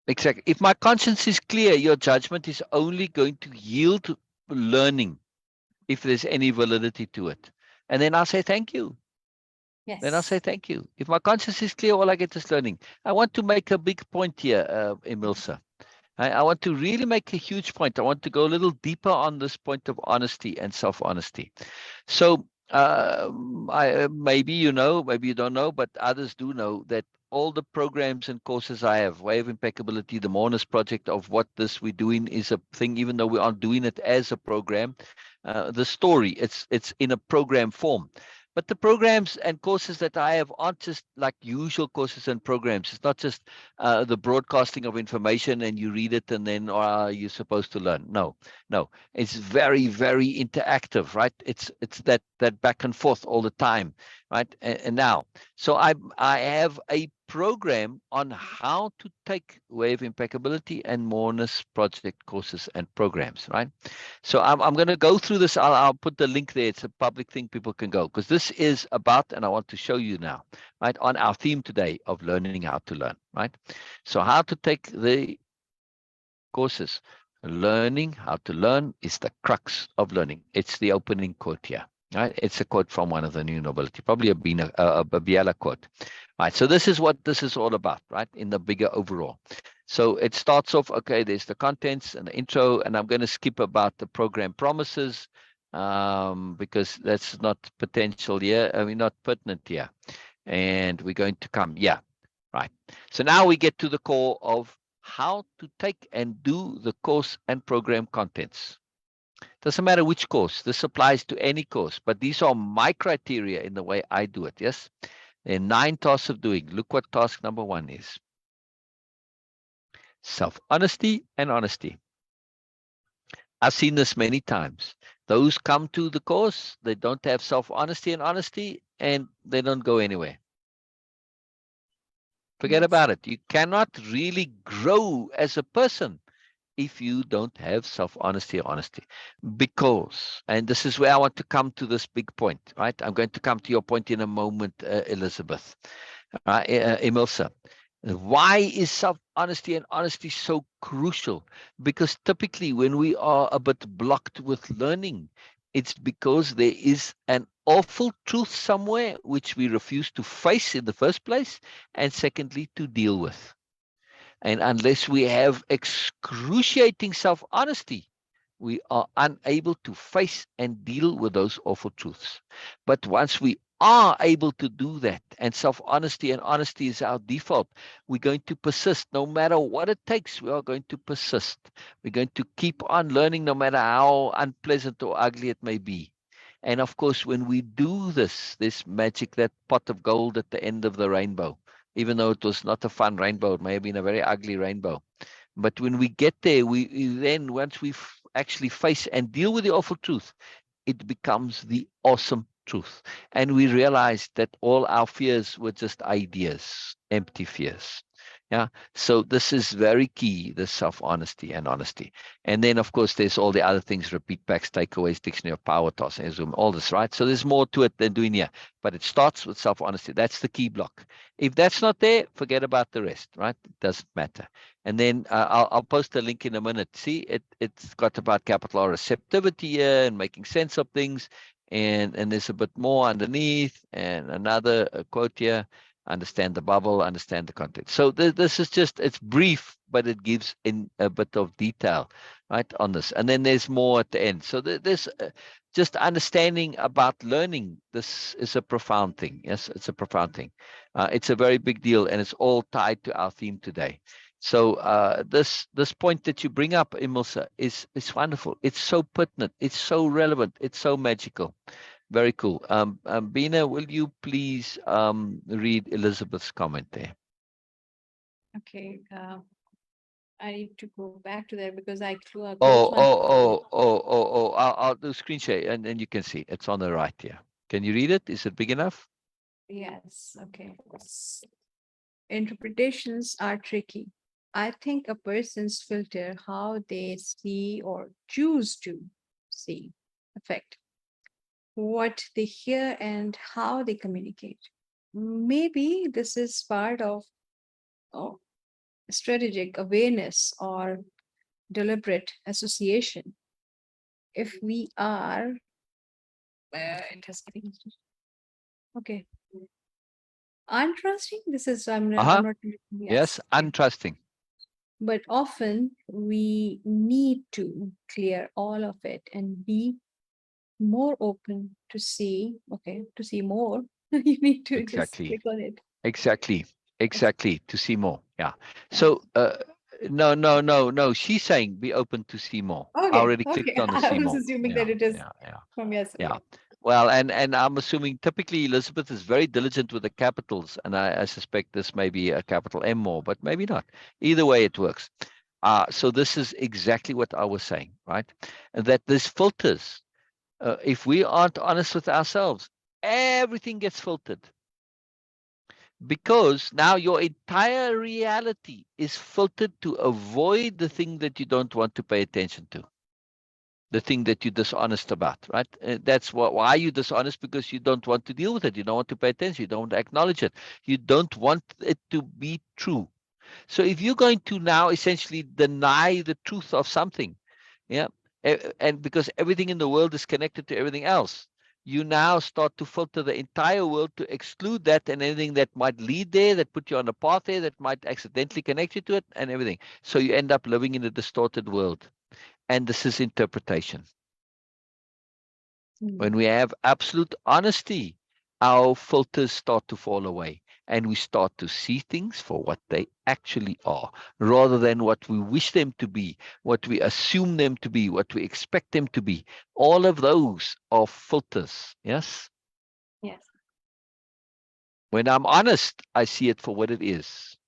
Exactly. If my conscience is clear, your judgment is only going to yield to learning if there's any validity to it. And then I'll say thank you. Then I'll say Yes. thank you. If my conscience is clear, all I get is learning. I want to make a big point here, Ymilse. I want to really make a huge point. I want to go a little deeper on this point of honesty and self-honesty. So Maybe you know, maybe you don't know, but others do know that all the programs and courses I have, Way of Impeccability, the Morness project of what this we're doing is a thing, even though we aren't doing it as a program. The story, it's in a program form. But the programs and courses that I have aren't just like usual courses and programs. It's not just the broadcasting of information and you read it and then you're supposed to learn. No, no. It's very, very interactive, right? It's that back and forth all the time, right? And now, so I have a program on how to take Way of Impeccability and Morness project courses and programs, right? So I'm going to go through this. I'll put the link there. It's a public thing people can go, because this is about, and I want to show you now, right, on our theme today of learning how to learn, right? So how to take the courses. Learning how to learn is the crux of learning. It's the opening quote here. Right? It's a quote from one of the new nobility, probably a Biella quote. Right. So this is what this is all about, right? In the bigger overall. So it starts off, okay, there's the contents and the intro, and I'm going to skip about the program promises because that's not potential here. I mean, not pertinent here. And we're going to come, yeah, right. So now we get to the core of how to take and do the course and program contents. Doesn't matter which course. This applies to any course, but these are my criteria in the way I do it. Yes. There are 9 tasks of doing. Look what task number 1 is. Self-honesty and honesty. I've seen this many times. Those come to the course, they don't have self-honesty and honesty, and they don't go anywhere. Forget about it. You cannot really grow as a person if you don't have self-honesty or honesty. Because, and this is where I want to come to this big point, right? I'm going to come to your point in a moment, Elizabeth, Ymilse. Why is self-honesty and honesty so crucial? Because typically when we are a bit blocked with learning, it's because there is an awful truth somewhere which we refuse to face in the first place, and secondly, to deal with. And unless we have excruciating self-honesty, we are unable to face and deal with those awful truths. But once we are able to do that, and self-honesty and honesty is our default, we're going to persist. No matter what it takes, we are going to persist. We're going to keep on learning no matter how unpleasant or ugly it may be. And of course, when we do this magic, that pot of gold at the end of the rainbow, even though it was not a fun rainbow, it may have been a very ugly rainbow. But when we get there, we then, once we actually face and deal with the awful truth, it becomes the awesome truth. And we realize that all our fears were just ideas, empty fears. Yeah. So this is very key, the self-honesty and honesty. And then, of course, there's all the other things, repeat backs, takeaways, dictionary of power, toss, and zoom, all this, right? So there's more to it than doing here. But it starts with self-honesty. That's the key block. If that's not there, forget about the rest, right? It doesn't matter. And then I'll post a link in a minute. See, it's got about capital R receptivity here and making sense of things. And there's a bit more underneath, and another quote here. Understand the bubble, understand the context. So this is just, it's brief, but it gives in a bit of detail, right, on this. And then there's more at the end. So there's just understanding about learning. This is a profound thing. Yes, it's a profound thing. It's a very big deal, and it's all tied to our theme today. So this point that you bring up, Ymilse, is wonderful. It's so pertinent. It's so relevant. It's so magical. Very cool. Beena, will you please read Elizabeth's comment there? Okay. I need to go back to there because I closed I'll do screen share and then you can see it's on the right here. Can you read it? Is it big enough? Yes. Okay. Interpretations are tricky. I think a person's filter, how they see or choose to see, affect what they hear and how they communicate. Maybe this is part of strategic awareness or deliberate association. If we are, okay, untrusting, this is, I'm not, yes, untrusting. But often we need to clear all of it and be more open to see, okay, to see more, you need to just Exactly. click on it. Exactly. To see more. Yeah. So, no. She's saying be open to see more. I Okay, already clicked okay. on the I see was more. assuming that Yeah. it is Yeah. from your side. Yeah. Well, and I'm assuming typically Elizabeth is very diligent with the capitals, and I suspect this may be a capital M more, but maybe not. Either way, it works. So this is exactly what I was saying, right? That there's filters. If we aren't honest with ourselves, everything gets filtered. Because now your entire reality is filtered to avoid the thing that you don't want to pay attention to, the thing that you're dishonest about, right? That's why you're dishonest, because you don't want to deal with it. You don't want to pay attention. You don't want to acknowledge it. You don't want it to be true. So if you're going to now essentially deny the truth of something, yeah, and because everything in the world is connected to everything else, you now start to filter the entire world to exclude that and anything that might lead there, that put you on a path there, that might accidentally connect you to it, and everything. So you end up living in a distorted world. And this is interpretation. When we have absolute honesty, our filters start to fall away and we start to see things for what they actually are, rather than what we wish them to be, what we assume them to be, what we expect them to be. All of those are filters. Yes. Yes. When I'm honest, I see it for what it is,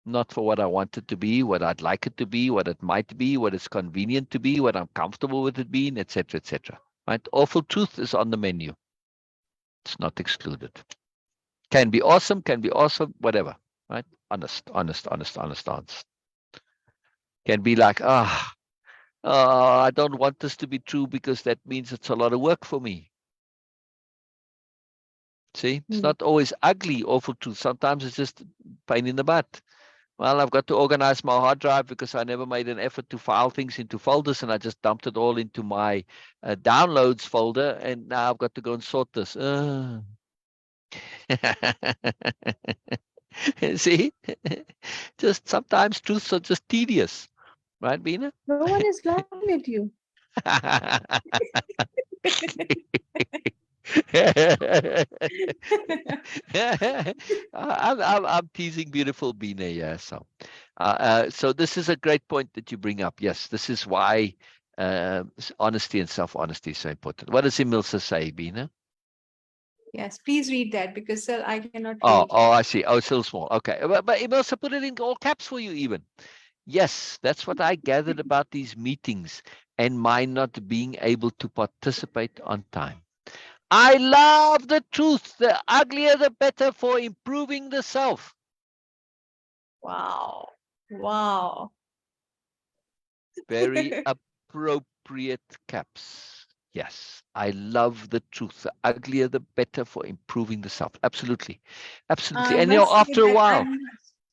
not for what I want it to be, what I'd like it to be, what it might be, what it's convenient to be, what I'm comfortable with it being, etc., etc. Right? Awful truth is on the menu. It's not excluded. Can be awesome, whatever. Right? Honest. Can be like, I don't want this to be true because that means it's a lot of work for me. See, it's not always ugly, awful truth. Sometimes it's just pain in the butt. Well, I've got to organize my hard drive because I never made an effort to file things into folders, and I just dumped it all into my downloads folder, and now I've got to go and sort this. See, just sometimes truths are just tedious, right, Beena? No one is laughing at you. I'm teasing beautiful Beena, yeah. So this is a great point that you bring up. Yes, this is why honesty and self-honesty is so important. What does Ymilse say, Beena? Yes, please read that because sir, I cannot Oh, read. I see. Oh, it's still small. Okay, but Ymilse put it in all caps for you, even. Yes, that's what I gathered about these meetings and my not being able to participate on time. I love the truth. The uglier, the better for improving the self. Wow. Wow. Very appropriate caps. Yes, I love the truth. The uglier, the better for improving the self. Absolutely. Absolutely. I And must say after a that while,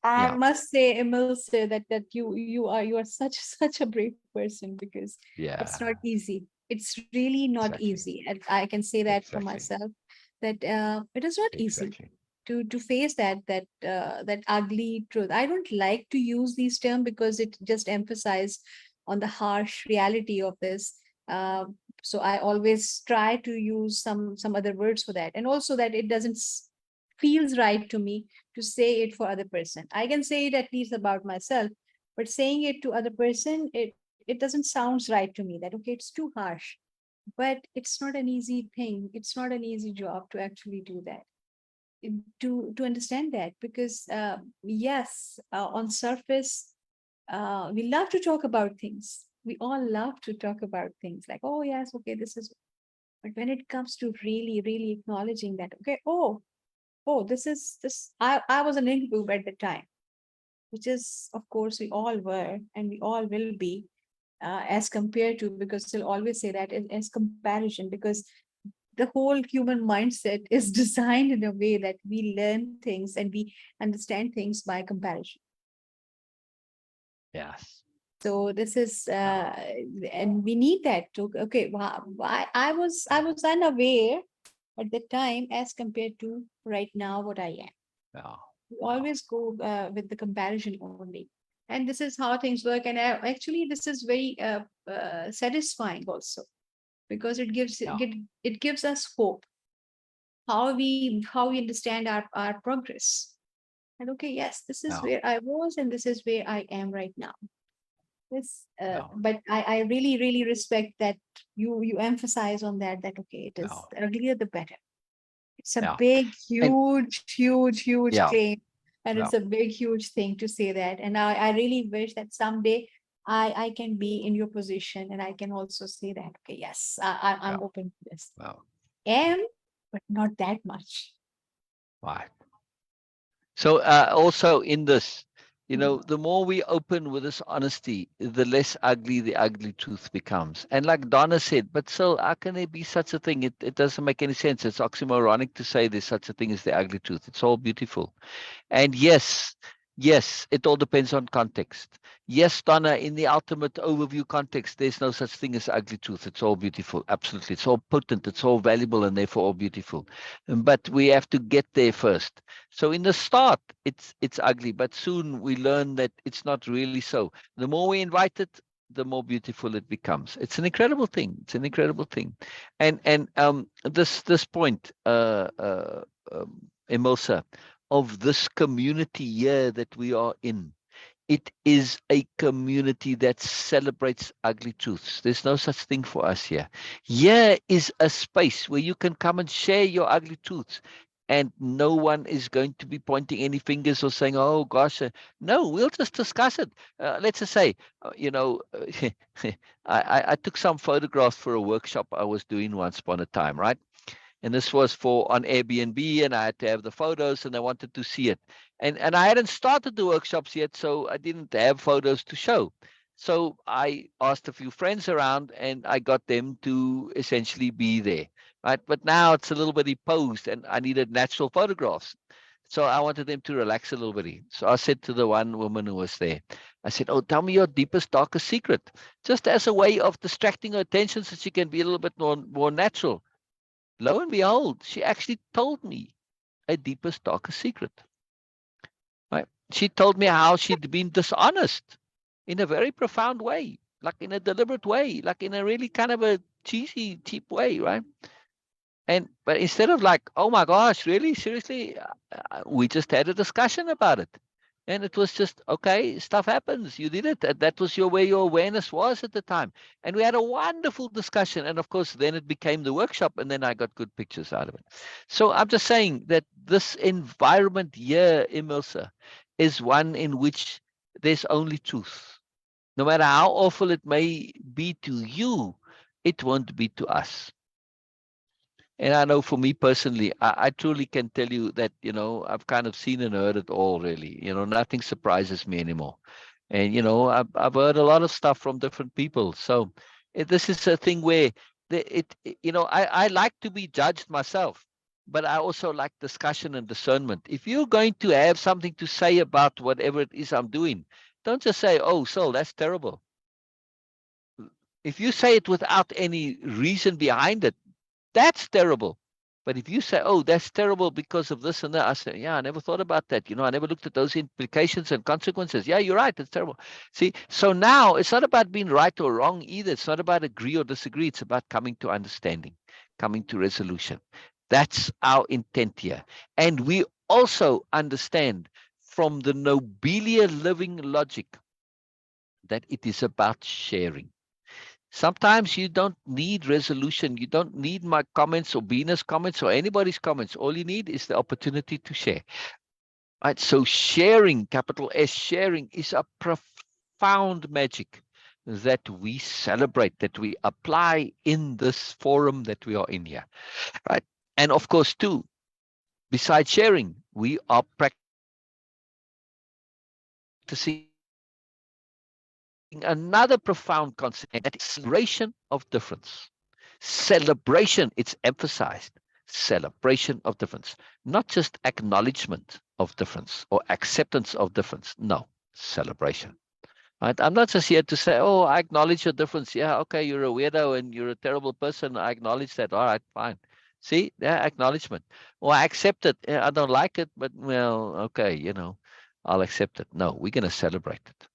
I yeah, must say, Ymilse, that you are such a brave person because it's yeah, not easy. It's really not exactly. easy, and I can say that for Exactly. myself that it is not easy Exactly. to face that ugly truth. I don't like to use these terms because it just emphasize on the harsh reality of this. Uh, so I always try to use some other words for that, and also that it doesn't feels right to me to say it for other person. I can say it at least about myself, but saying it to other person, it doesn't sounds right to me that okay, it's too harsh. But it's not an easy thing. It's not an easy job to actually do that. To understand that because yes, on surface, we love to talk about things. We all love to talk about things like, oh yes, okay, this is. But when it comes to really acknowledging that, okay, oh, this is this. I was an incubus at the time, which is, of course, we all were and we all will be, as compared to, because they'll always say that as comparison, because the whole human mindset is designed in a way that we learn things and we understand things by comparison. Yes. So this is, and we need that to, okay, why I was unaware at the time as compared to right now what I am. Yeah. We always go with the comparison only. And this is how things work. And actually, this is very satisfying also. because it gives us hope. How we understand our progress. And okay, yes, this is where I was, and this is where I am right now. This, but I really, really respect that you emphasize on that okay, it is the uglier the better. It's a big, And huge yeah, claim, and it's a big, huge thing to say that. And I really wish that someday I can be in your position and I can also say that, okay, yes, I'm open to this. Am, but not that much. right. So also in this, you Mhm. know, the more we open with this honesty, the less ugly the ugly truth becomes. And like Donna said, but so how can there be such a thing? It doesn't make any sense. It's oxymoronic to say there's such a thing as the ugly truth. It's all beautiful. And yes, it all depends on context. Yes, Donna, in the ultimate overview context, there's no such thing as ugly truth. It's all beautiful. Absolutely. It's all potent. It's all valuable and therefore all beautiful. But we have to get there first. So in the start, it's ugly, but soon we learn that it's not really so. The more we invite it, the more beautiful it becomes. It's an incredible thing. It's an incredible thing. And this point, Ymilse, of this community here that we are in. It is a community that celebrates ugly truths. There's no such thing for us here. Here is a space where you can come and share your ugly truths. And no one is going to be pointing any fingers or saying, oh, gosh. No, we'll just discuss it. Let's just say, I took some photographs for a workshop I was doing once upon a time, right? And this was for on Airbnb, and I had to have the photos, and I wanted to see it. And I hadn't started the workshops yet, so I didn't have photos to show. So I asked a few friends around, and I got them to essentially be there, right? But now it's a little bit posed, and I needed natural photographs. So I wanted them to relax a little bit. So I said to the one woman who was there, I said, oh, tell me your deepest, darkest secret, just as a way of distracting her attention so she can be a little bit more natural. Lo and behold, she actually told me a deepest, darkest secret. Right? She told me how she'd been dishonest in a very profound way, like in a deliberate way, like in a really kind of a cheesy, cheap way, right? But instead of like, oh my gosh, really, seriously, we just had a discussion about it. And it was just, okay, stuff happens. You did it. That was where your awareness was at the time. And we had a wonderful discussion. And of course, then it became the workshop, and then I got good pictures out of it. So I'm just saying that this environment here, Ymilse, is one in which there's only truth. No matter how awful it may be to you, it won't be to us. And I know for me personally, I truly can tell you that, I've kind of seen and heard it all, really. Nothing surprises me anymore. And, I've heard a lot of stuff from different people. So this is a thing where I like to be judged myself, but I also like discussion and discernment. If you're going to have something to say about whatever it is I'm doing, don't just say, oh, Syl, that's terrible. If you say it without any reason behind it, that's terrible. But if you say, oh, that's terrible because of this and that, I say, yeah, I never thought about that. I never looked at those implications and consequences. Yeah, you're right. It's terrible. See, so now it's not about being right or wrong either. It's not about agree or disagree. It's about coming to understanding, coming to resolution. That's our intent here. And we also understand from the Nobelia-Living logic that it is about sharing. Sometimes you don't need resolution. You don't need my comments or Beena's comments or anybody's comments. All you need is the opportunity to share. Right? So sharing, capital S, sharing is a profound magic that we celebrate, that we apply in this forum that we are in here. Right? And of course, too, besides sharing, we are practicing another profound concept, and that is celebration of difference. Celebration, it's emphasized, celebration of difference, not just acknowledgement of difference or acceptance of difference. No, celebration. Right? I'm not just here to say, oh, I acknowledge your difference. Yeah, okay, you're a weirdo and you're a terrible person. I acknowledge that. All right, fine. See, yeah, acknowledgement. Or I accept it. Yeah, I don't like it, but well, okay, I'll accept it. No, we're going to celebrate it.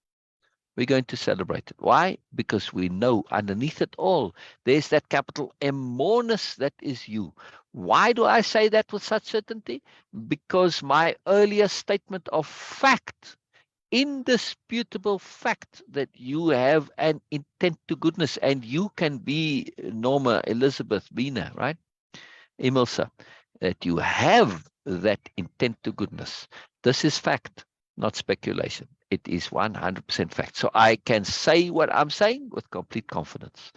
We're going to celebrate it. Why? Because we know underneath it all, there's that capital M Morness that is you. Why do I say that with such certainty? Because my earlier statement of fact, indisputable fact, that you have an intent to goodness, and you can be Norma, Elizabeth, Beena, right? Ymilse, that you have that intent to goodness. This is fact, not speculation. It is 100% fact. So I can say what I'm saying with complete confidence.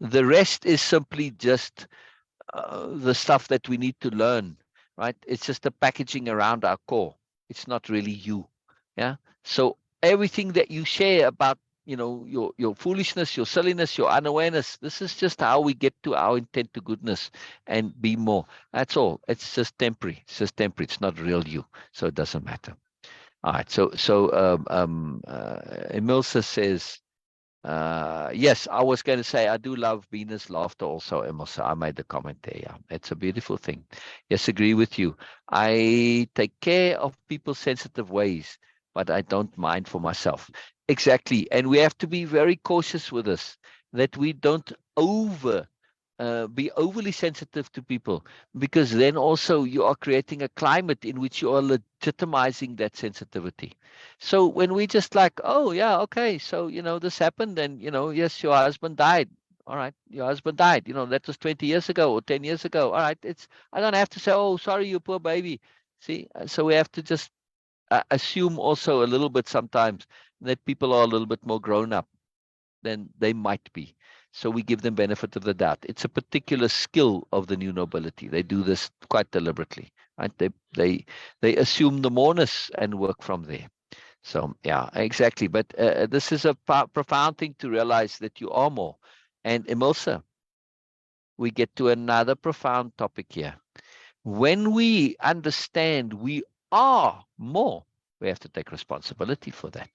The rest is simply just the stuff that we need to learn, right? It's just the packaging around our core. It's not really you. Yeah. So everything that you share about, your foolishness, your silliness, your unawareness, this is just how we get to our intent to goodness and be more. That's all. It's just temporary. It's just temporary. It's not real you. So it doesn't matter. All right. So Ymilse says, yes, I was going to say I do love Venus' laughter also, Ymilse. I made the comment there. Yeah, it's a beautiful thing. Yes, agree with you. I take care of people's sensitive ways, but I don't mind for myself. Exactly. And we have to be very cautious with this, that we don't be overly sensitive to people, because then also you are creating a climate in which you are legitimizing that sensitivity. So when we just like, oh yeah, okay, so this happened, and yes, your husband died. All right, your husband died. That was 20 years ago or 10 years ago. All right, I don't have to say, oh, sorry, you poor baby. See, so we have to just assume also a little bit sometimes that people are a little bit more grown up than they might be. So we give them benefit of the doubt. It's a particular skill of the new nobility. They do this quite deliberately, right? They assume the Morness and work from there. So yeah, exactly. But this is a profound thing to realize, that you are more. And Ymilse, we get to another profound topic here. When we understand we are more, we have to take responsibility for that.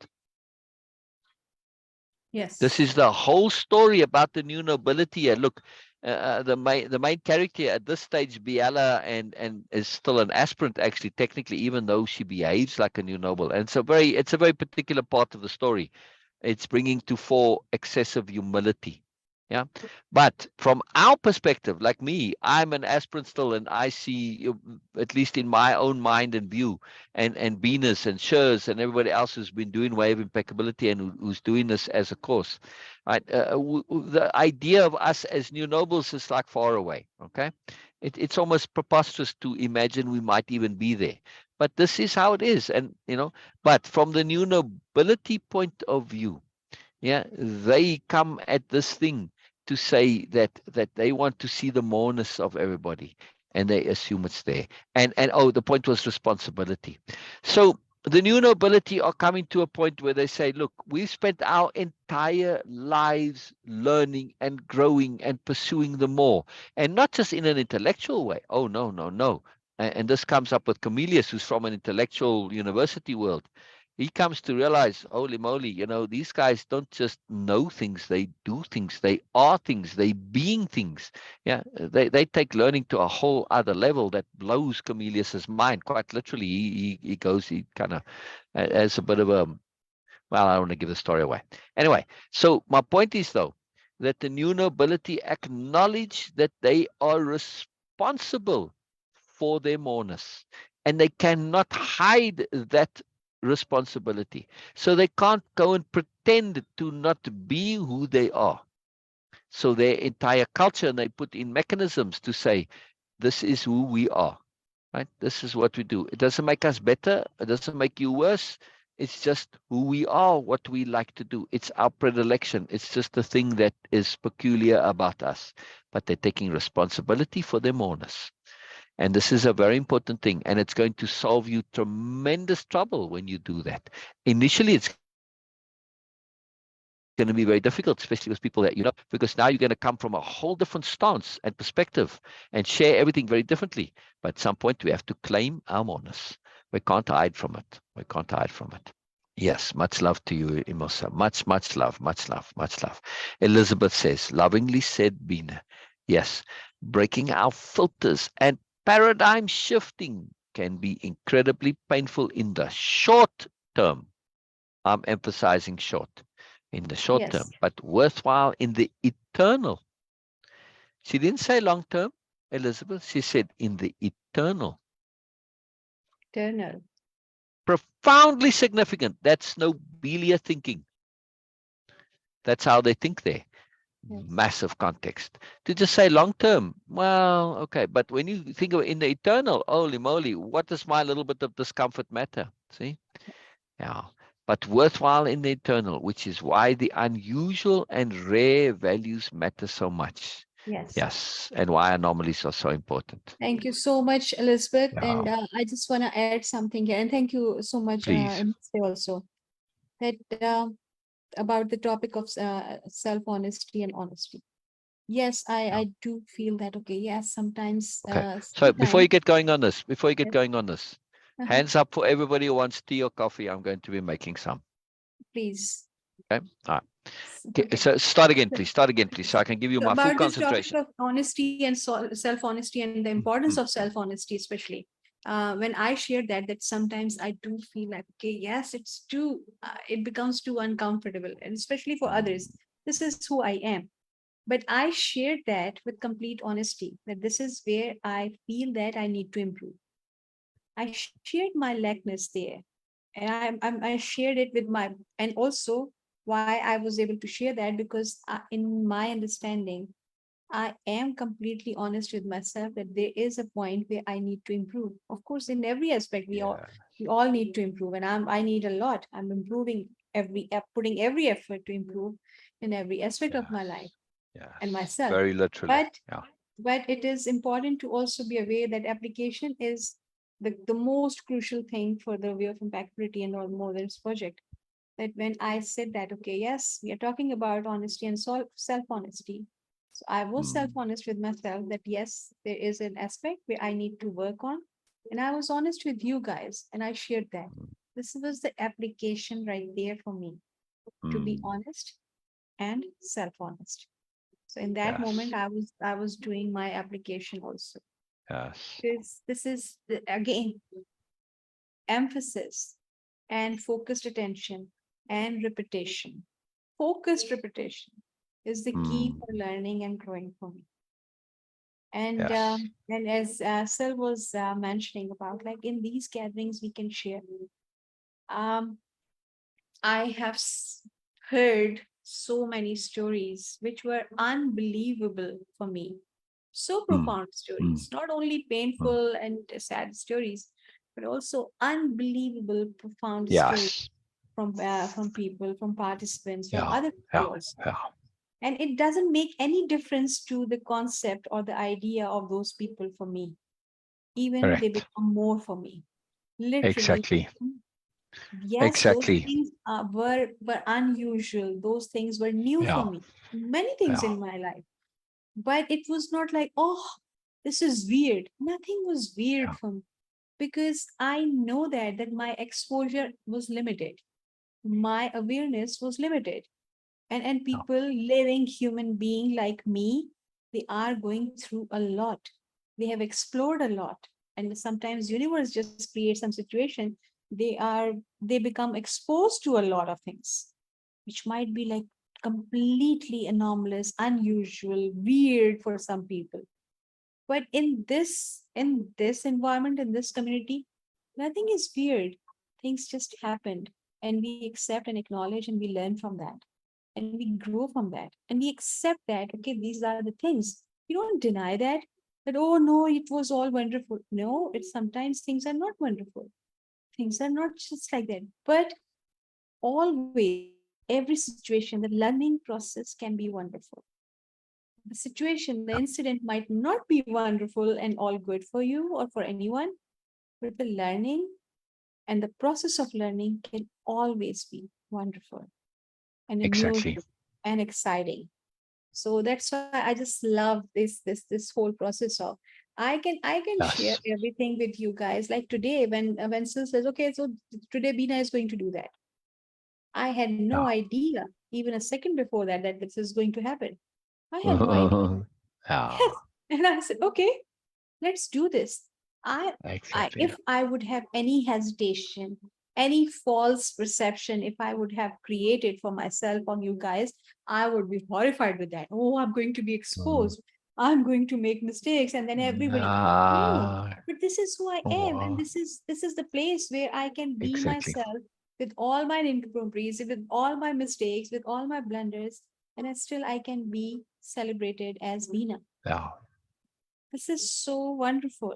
Yes. This is the whole story about the new nobility. And look, the main character at this stage, Biella, and is still an aspirant, actually, technically, even though she behaves like a new noble. And it's a very particular part of the story. It's bringing to fore excessive humility. Yeah. But from our perspective, like me, I'm an aspirant still, and I see, at least in my own mind and view, and Venus and Schurz and everybody else who's been doing Way of Impeccability and who's doing this as a course, right? The idea of us as new nobles is like far away. Okay. It's almost preposterous to imagine we might even be there. But this is how it is. And, but from the new nobility point of view, yeah, they come at this thing to say that they want to see the moreness of everybody, and they assume it's there. And oh, the point was responsibility. So the new nobility are coming to a point where they say, look, we've spent our entire lives learning and growing and pursuing the more, and not just in an intellectual way. Oh, no, no, no. And this comes up with Comelius, who's from an intellectual university world. He comes to realize, holy moly, these guys don't just know things, they do things, they are things, they being things. Yeah, they take learning to a whole other level that blows Comelius's mind, quite literally. He kind of has a bit of a, well, I don't want to give the story away. Anyway, so my point is, though, that the new nobility acknowledge that they are responsible for their moreness, and they cannot hide that responsibility. So they can't go and pretend to not be who they are. So their entire culture, and they put in mechanisms to say, this is who we are, right? This is what we do. It doesn't make us better. It doesn't make you worse. It's just who we are, what we like to do. It's our predilection. It's just the thing that is peculiar about us. But they're taking responsibility for their moreness. And this is a very important thing. And it's going to solve you tremendous trouble when you do that. Initially, it's going to be very difficult, especially with people that because now you're going to come from a whole different stance and perspective and share everything very differently. But at some point, we have to claim our moreness. We can't hide from it. We can't hide from it. Yes, much love to you, Ymilse. Much, much love, much love, much love. Elizabeth says, lovingly said, Beena. Yes, breaking our filters and paradigm shifting can be incredibly painful in the short term. I'm emphasizing short. in the short Yes. term, but worthwhile in the eternal. She didn't say long term, Elizabeth. She said in the eternal. Eternal. Profoundly significant. That's Nobelia thinking. That's how they think there. Yes. Massive context. To just say long term, well, okay. But when you think of in the eternal, holy moly, what does my little bit of discomfort matter? See? Yeah. But worthwhile in the eternal, which is why the unusual and rare values matter so much. Yes. Yes. And why anomalies are so important. Thank you so much, Elizabeth. Yeah. And I just want to add something here. And thank you so much, Please. Ymilse also. That about the topic of self-honesty and honesty. Yes, Yeah. I do feel that, okay, yes, sometimes, Okay. So before you get going on this, yes, hands up for everybody who wants tea or coffee. I'm going to be making some. please. Okay. All right. Okay. Okay. So start again, please. Start again, please. So I can give you So my full about this topic concentration. of honesty and self-honesty and the importance of self-honesty, especially when I shared that sometimes I do feel like, okay, yes, it's too, it becomes too uncomfortable, and especially for others. This is who I am. But I shared that with complete honesty, that this is where I feel that I need to improve. I shared my lackness there, and I shared it with my, and also why I was able to share that because in my understanding, I am completely honest with myself that there is a point where I need to improve. Of course, in every aspect, Yeah. we all need to improve, and I need a lot. I'm improving putting every effort to improve in every aspect of my life Yes. and myself. Very literally. But Yeah. but it is important to also be aware that application is the most crucial thing for the way of impeccability and all more than its project. That when I said that, okay, yes, we are talking about honesty and self-honesty. So I was self-honest with myself that yes, there is an aspect where I need to work on. And I was honest with you guys and I shared that. This was the application right there for me to be honest and self-honest. So in that moment, Yes. I was doing my application also. Yes. This is again emphasis and focused attention and repetition. Focused repetition is the key for learning and growing for me. Yes. And as Syl was mentioning about, like in these gatherings, we can share. Um, I have heard so many stories which were unbelievable for me. So profound stories, not only painful and sad stories, but also unbelievable profound stories Yes. from people, from participants, from Yeah. other Yeah. people also. Yeah. And it doesn't make any difference to the concept or the idea of those people for me. Even they Correct. become more for me. Literally, Exactly. yes, those Exactly. things were unusual. Those things were new for Yeah. me. Many things Yeah. in my life, but it was not like, oh, this is weird. Nothing was weird Yeah. for me because I know that my exposure was limited, my awareness was limited, and Yeah. people living human being like me, they are going through a lot. They have explored a lot, and sometimes universe just creates some situation. They become exposed to a lot of things which might be like completely anomalous, unusual, weird for some people. But in this environment, in this community, nothing is weird. Things just happened, and we accept and acknowledge, and we learn from that, and we grow from that, and we accept that, okay, these are the things. We don't deny that, oh no, it was all wonderful. No, it's sometimes things are not wonderful. Things are not just like that. But always, every situation, the learning process can be wonderful. The situation, the incident might not be wonderful and all good for you or for anyone, but the learning and the process of learning can always be wonderful and Exactly. amusing and exciting. So that's why I just love this whole process of I can share Yes. everything with you guys. Like today, when Sil says, okay, so today Beena is going to do that. I had no Yeah. idea even a second before that this is going to happen. I had no idea. Yeah. Yes. And I said, okay, let's do this. I Exactly. if I would have any hesitation, any false perception, if I would have created for myself on you guys, I would be horrified with that. Oh, I'm going to be exposed. I'm going to make mistakes, and then everybody. No, Ah, but this is who I am, and oh, this is the place where I can be exactly. myself with all my improprieties, with all my mistakes, with all my blunders, and still I can be celebrated as Beena. Yeah. This is so wonderful.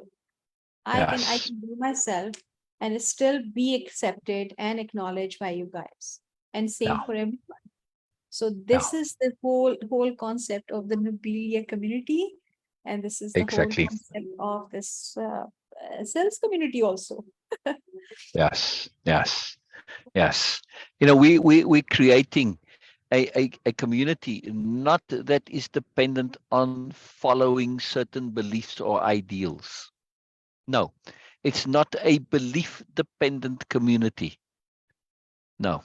I Yes. can be myself and still be accepted and acknowledged by you guys. And Yeah. same for everyone. So Yeah. this is the whole concept of the Nobelia community, and this is the whole Exactly. concept of this sales community also. Yes. Yes. Yes. You know, we're creating a community not that is dependent on following certain beliefs or ideals. No, it's not a belief dependent community. No,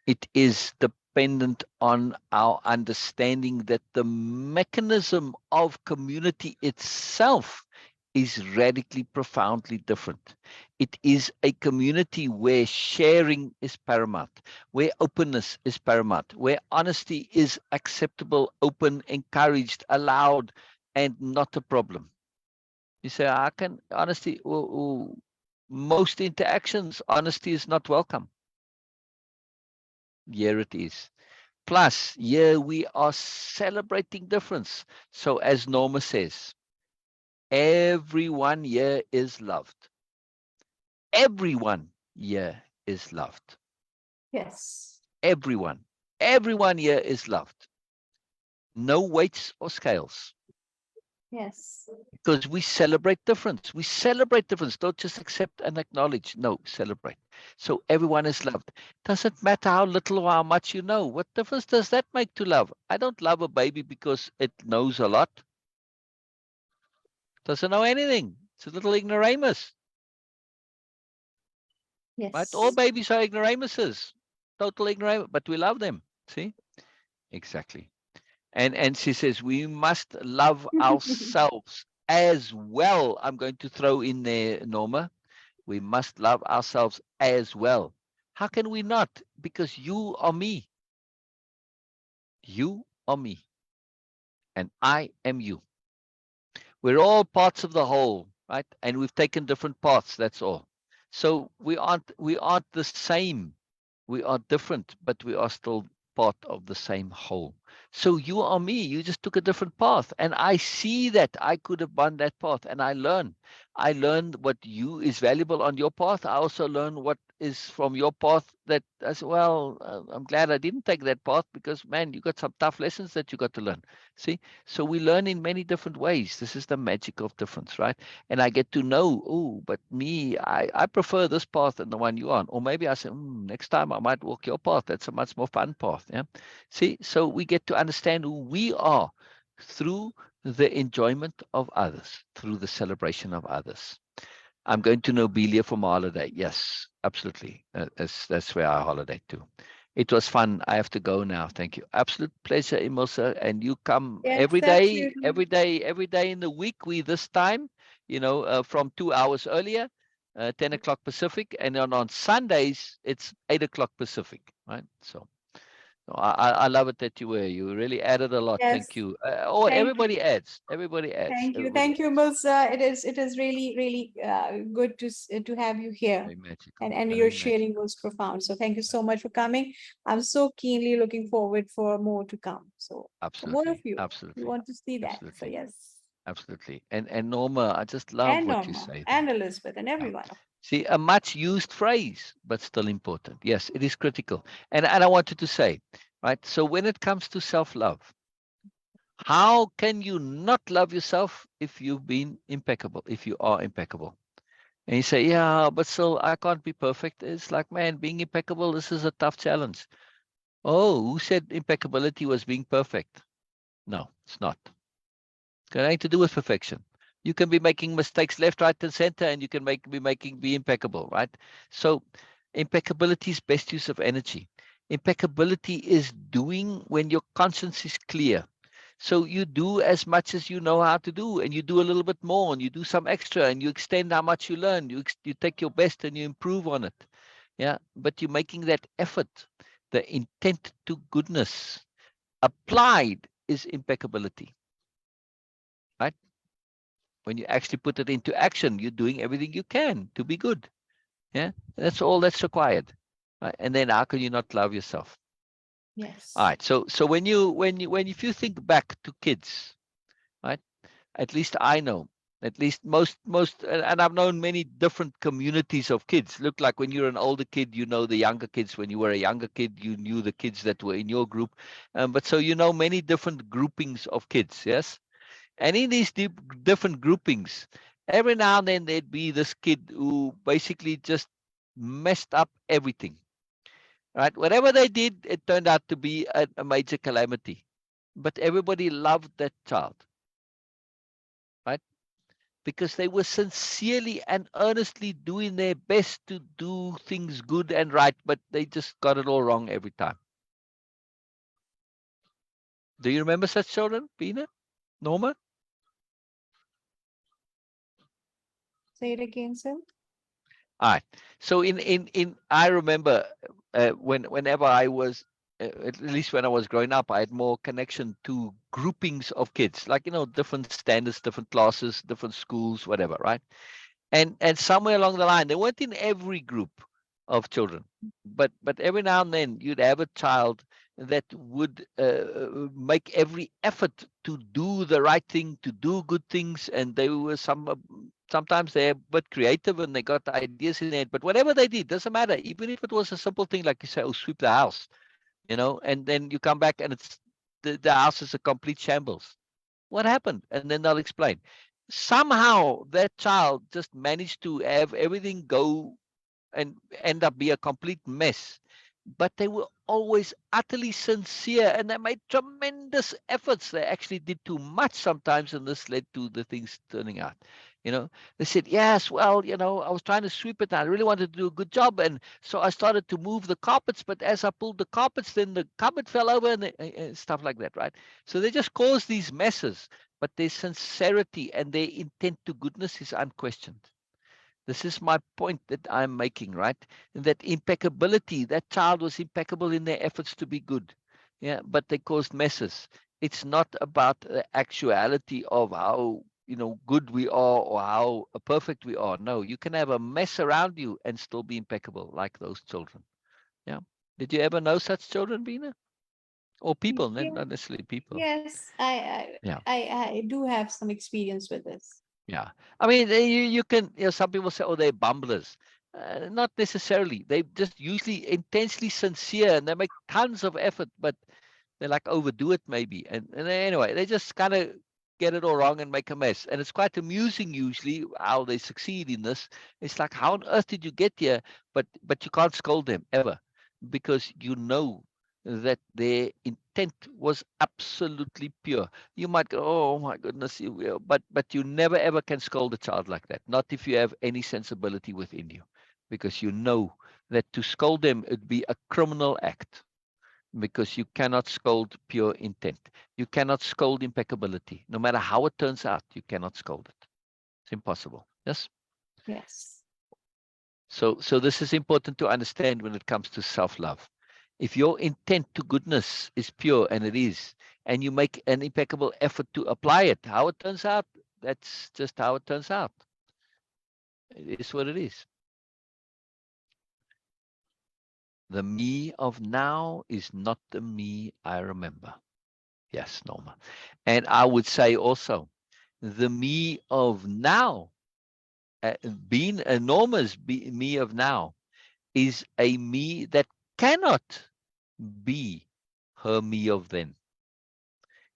it is dependent on our understanding that the mechanism of community itself is radically, profoundly different. It is a community where sharing is paramount, where openness is paramount, where honesty is acceptable, open, encouraged, allowed, and not a problem. You say, I can honesty, most interactions, honesty is not welcome. Here it is. Plus, here we are celebrating difference. So as Norma says, everyone here is loved. Everyone here is loved. Yes. Everyone. Everyone here is loved. No weights or scales. Yes. Because we celebrate difference. We celebrate difference. Don't just accept and acknowledge. No, celebrate. So everyone is loved. Doesn't matter how little or how much you know. What difference does that make to love? I don't love a baby because it knows a lot. Doesn't know anything. It's a little ignoramus. Right? All Yes. babies are ignoramuses. Total ignoramus, but we love them. See? Exactly. And she says we must love ourselves as well. I'm going to throw in there, Norma. We must love ourselves as well. How can we not? Because you are me. You are me. And I am you. We're all parts of the whole, right? And we've taken different paths, that's all. So we aren't the same. We are different, but we are still part of the same whole. So you are me. You just took a different path. And I see that I could have gone that path. And I learn. I learned what you is valuable on your path. I also learn what is from your path that as well. I'm glad I didn't take that path because, man, you got some tough lessons that you got to learn. See? So we learn in many different ways. This is the magic of difference, right? And I get to know, oh, but me, I prefer this path than the one you're on. Or maybe I say, next time I might walk your path. That's a much more fun path. Yeah. See, so we get to understand who we are through the enjoyment of others, through the celebration of others. I'm going to Nobelia for my holiday. Yes, absolutely. That's where I holiday too. It was fun. I have to go now. Thank you. Absolute pleasure, Ymilse. And you come Yes, every day, absolutely. every day, every day in the week. We this time, from 2 hours earlier, 10 o'clock Pacific, and then on Sundays it's 8 o'clock Pacific. Right. So I love it that you were. You really added a lot. Thank Yes. you. Thank you. Everybody adds. Everybody adds. Thank you. Everybody Thank you, adds. Ymilse. It is really, really good to have you here. Very magical. And your Very sharing magical. was profound. So thank you so much for coming. I'm so keenly looking forward for more to come. So for more of Absolutely. you, we Absolutely. want to see that. So Absolutely. yes. Absolutely. And Norma, I just love And what you Norma say and there. Elizabeth and Yeah. everyone. See, a much used phrase, but still important. Yes, it is critical. And I wanted to say, right? So when it comes to self-love, how can you not love yourself if you've been impeccable, if you are impeccable? And you say, yeah, but still, I can't be perfect. It's like, man, being impeccable, this is a tough challenge. Oh, who said impeccability was being perfect? No, it's not. It's got nothing to do with perfection. You can be making mistakes left, right, and center, and you can be impeccable, right? So impeccability is best use of energy. Impeccability is doing when your conscience is clear. So you do as much as you know how to do, and you do a little bit more, and you do some extra, and you extend how much you learn. You take your best and you improve on it. Yeah, but you're making that effort. The intent to goodness applied is impeccability, right? When you actually put it into action, you're doing everything you can to be good. Yeah, that's all that's required. Right? And then how can you not love yourself? All Yes. right. So when if you think back to kids, right? At least I know, at least most, and I've known many different communities of kids. Look, like when you're an older kid, you know the younger kids. When you were a younger kid, you knew the kids that were in your group. But so you know many different groupings of kids, yes. And in these different groupings, every now and then there'd be this kid who basically just messed up everything. Right? Whatever they did, it turned out to be a major calamity. But everybody loved that child, right? Because they were sincerely and earnestly doing their best to do things good and right, but they just got it all wrong every time. Do you remember such children, Beena, Norma? Say it again, Syl. All right. So in I remember whenever I was at least when I was growing up, I had more connection to groupings of kids, like different standards, different classes, different schools, whatever, right? And somewhere along the line, they weren't in every group of children, but every now and then you'd have a child that would make every effort to do the right thing, to do good things, and they were sometimes they're a bit creative and they got ideas in it. But whatever they did doesn't matter, even if it was a simple thing like you say, oh, sweep the house, and then you come back and it's the house is a complete shambles. What happened? And then they'll explain. Somehow that child just managed to have everything go and end up be a complete mess. But they were always utterly sincere and they made tremendous efforts. They actually did too much sometimes, and this led to the things turning out. They said, yes, well, I was trying to sweep it. And I really wanted to do a good job. And so I started to move the carpets. But as I pulled the carpets, then the cupboard fell over and stuff like that, right? So they just caused these messes. But their sincerity and their intent to goodness is unquestioned. This is my point that I'm making, right? That impeccability, that child was impeccable in their efforts to be good. Yeah, but they caused messes. It's not about the actuality of how, good we are or how perfect we are. No, you can have a mess around you and still be impeccable like those children. Yeah. Did you ever know such children, Bina? Or people, Yeah. not necessarily people. Yes, Yeah. I do have some experience with this. Yeah, I mean, you can, some people say, oh, they're bumblers. Not necessarily. They just usually intensely sincere and they make tons of effort, but they like overdo it maybe. And anyway, they just kind of get it all wrong and make a mess. And it's quite amusing usually how they succeed in this. It's like, how on earth did you get here? But you can't scold them ever because you know that their intent was absolutely pure. You might go, oh my goodness, you will, but you never ever can scold a child like that. Not if you have any sensibility within you, because you know that to scold them it'd be a criminal act, because you cannot scold pure intent. You cannot scold impeccability. No matter how it turns out, you cannot scold it. It's impossible. Yes. Yes. So this is important to understand when it comes to self-love. If your intent to goodness is pure, and it is, and you make an impeccable effort to apply it, how it turns out, that's just how it turns out. It is what it is. The me of now is not the me I remember. Yes, Norma. And I would say also, the me of now, being a Norma's me of now, is a me that cannot be her me of then.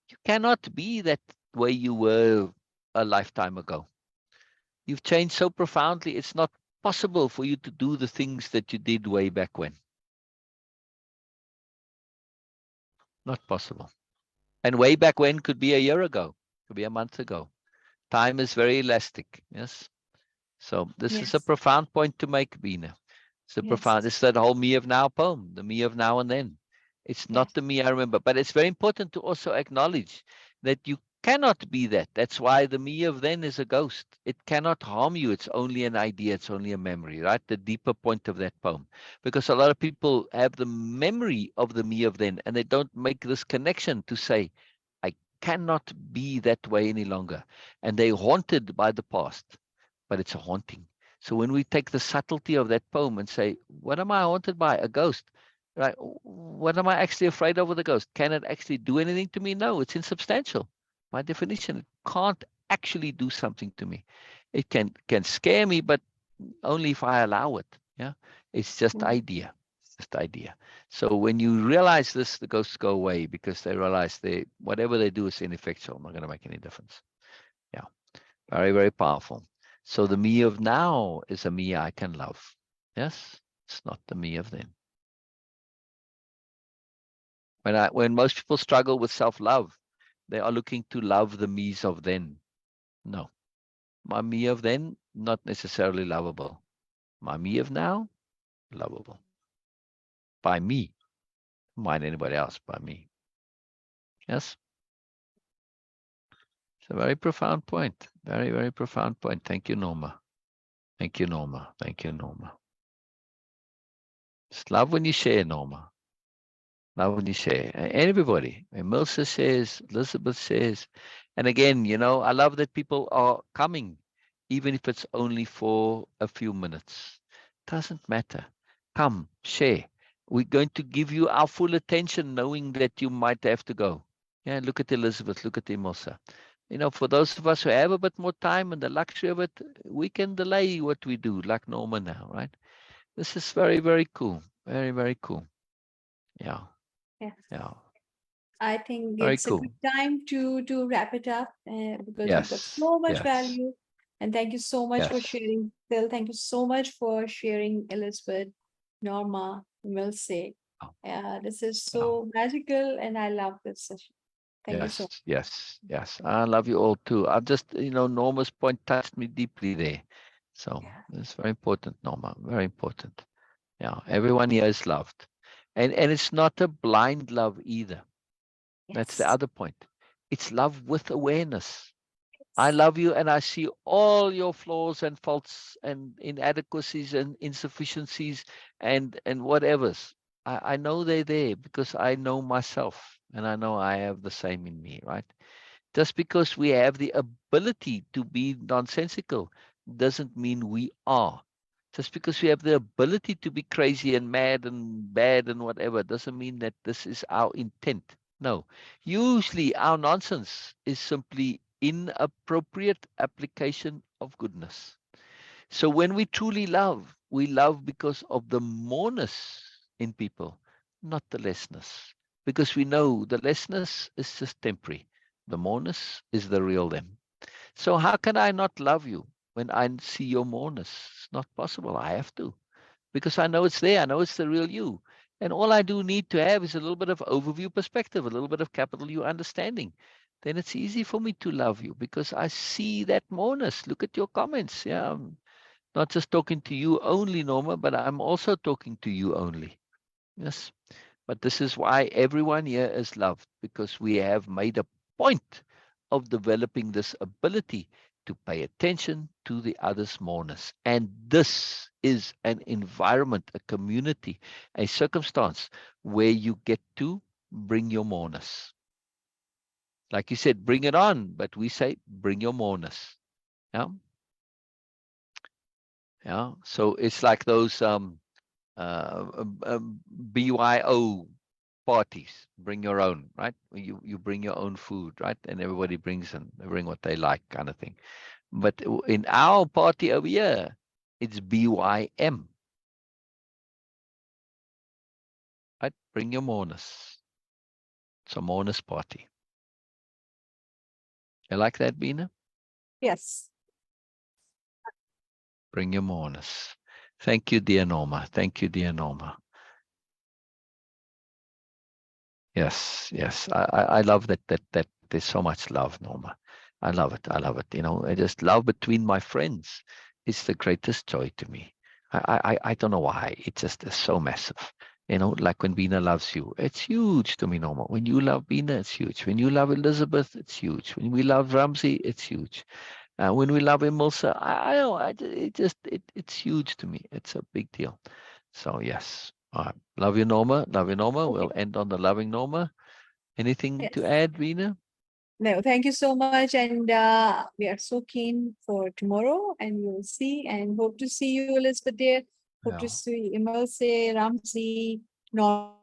You cannot be that way you were a lifetime ago. You've changed so profoundly, it's not possible for you to do the things that you did way back when. Not possible. And way back when could be a year ago, could be a month ago. Time is very elastic. Yes. So this is a Yes. profound point to make, Bina. It's a profound, Yes. it's that whole me of now poem, the me of now and then. It's not Yes. the me I remember, but it's very important to also acknowledge that you cannot be that. That's why the me of then is a ghost. It cannot harm you. It's only an idea. It's only a memory, right? The deeper point of that poem. Because a lot of people have the memory of the me of then, and they don't make this connection to say, I cannot be that way any longer. And they're haunted by the past, but it's a haunting. So when we take the subtlety of that poem and say, what am I haunted by? A ghost. Right? What am I actually afraid of with a ghost? Can it actually do anything to me? No, it's insubstantial. By definition, it can't actually do something to me. It can scare me, but only if I allow it. Yeah, it's just idea. It's just idea. So when you realize this, the ghosts go away because they realize whatever they do is ineffectual, not going to make any difference. Yeah, very, very powerful. So the me of now is a me I can love. Yes, it's not the me of then. When most people struggle with self-love, they are looking to love the me's of then. No, my me of then, not necessarily lovable. My me of now, lovable. By me. Mind anybody else, by me. Yes? It's a very profound point. Very, very profound point. Thank you, Norma. Thank you, Norma. Thank you, Norma. Just love when you share, Norma. Love when you share. Everybody. Ymilse says, Elizabeth says. And again, I love that people are coming, even if it's only for a few minutes. Doesn't matter. Come, share. We're going to give you our full attention, knowing that you might have to go. Yeah, look at Elizabeth, look at Ymilse. For those of us who have a bit more time and the luxury of it, we can delay what we do, like Norma now, right? This is very, very cool. Very, very cool. Yeah. Yes. Yeah. I think Very it's a cool. good time to wrap it up because we've got Yes. so much Yes. value. And thank you so much for Yes. sharing, Phil. Thank you so much for sharing, Elizabeth, Norma, Ymilse. This is so magical, and I love this session. Thank you so much. Yes. I love you all too. I just, Norma's point touched me deeply there. So it's very important, Norma. Very important. Yeah. Everyone here is loved. And it's not a blind love either. That's the Yes. other point. It's love with awareness. I love you and I see all your flaws and faults and inadequacies and insufficiencies and whatevers. I know they're there because I know myself and I know I have the same in me, right? Just because we have the ability to be nonsensical doesn't mean we are. Just because we have the ability to be crazy and mad and bad and whatever doesn't mean that this is our intent. No, usually our nonsense is simply inappropriate application of goodness. So when we truly love, we love because of the moreness in people, not the lessness. Because we know the lessness is just temporary. The moreness is the real them. So how can I not love you when I see your moreness? It's not possible. I have to. Because I know it's there. I know it's the real you. And all I do need to have is a little bit of overview perspective, a little bit of capital U understanding. Then it's easy for me to love you because I see that moreness. Look at your comments. Yeah, I'm not just talking to you only, Norma, but I'm also talking to you only. Yes. But this is why everyone here is loved, because we have made a point of developing this ability to pay attention to the other's moreness. And this is an environment, a community, a circumstance where you get to bring your moreness. Like you said, bring it on, but we say bring your moreness. Yeah. Yeah. So it's like those BYO parties. Bring your own, right? You bring your own food, right? And everybody brings and they bring what they like, kind of thing. But in our party over here, it's BYM, right? Bring your moreness. It's a moreness party. You like that, Beena? Yes. Bring your moreness. Thank you, dear Norma. Thank you, dear Norma. Yes. I love that there's so much love, Norma. I love it. I just love between my friends. It's the greatest joy to me. I don't know why. It just is so massive. You know, like when Beena loves you, it's huge to me, Norma. When you love Beena, it's huge. When you love Elizabeth, it's huge. When we love Ramsey, it's huge. When we love Ymilse, it's huge to me. It's a big deal. So yes, love you, Norma. Love you, Norma. Okay. We'll end on the loving Norma. Anything to Yes. add, Beena? No, thank you so much. And we are so keen for tomorrow, and you'll see and hope to see you, Elizabeth there. Hope to see Ymilse, Ramsey, Norma.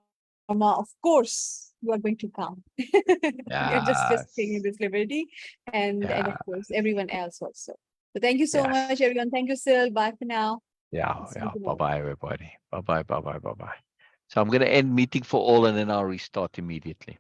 Of course, you are going to come. We are just taking this liberty, and of course, everyone else also. So thank you so much, everyone. Thank you, Syl. Bye for now. See you tomorrow. Bye-bye, everybody. Bye-bye, bye-bye, bye-bye. So I'm going to end meeting for all, and then I'll restart immediately.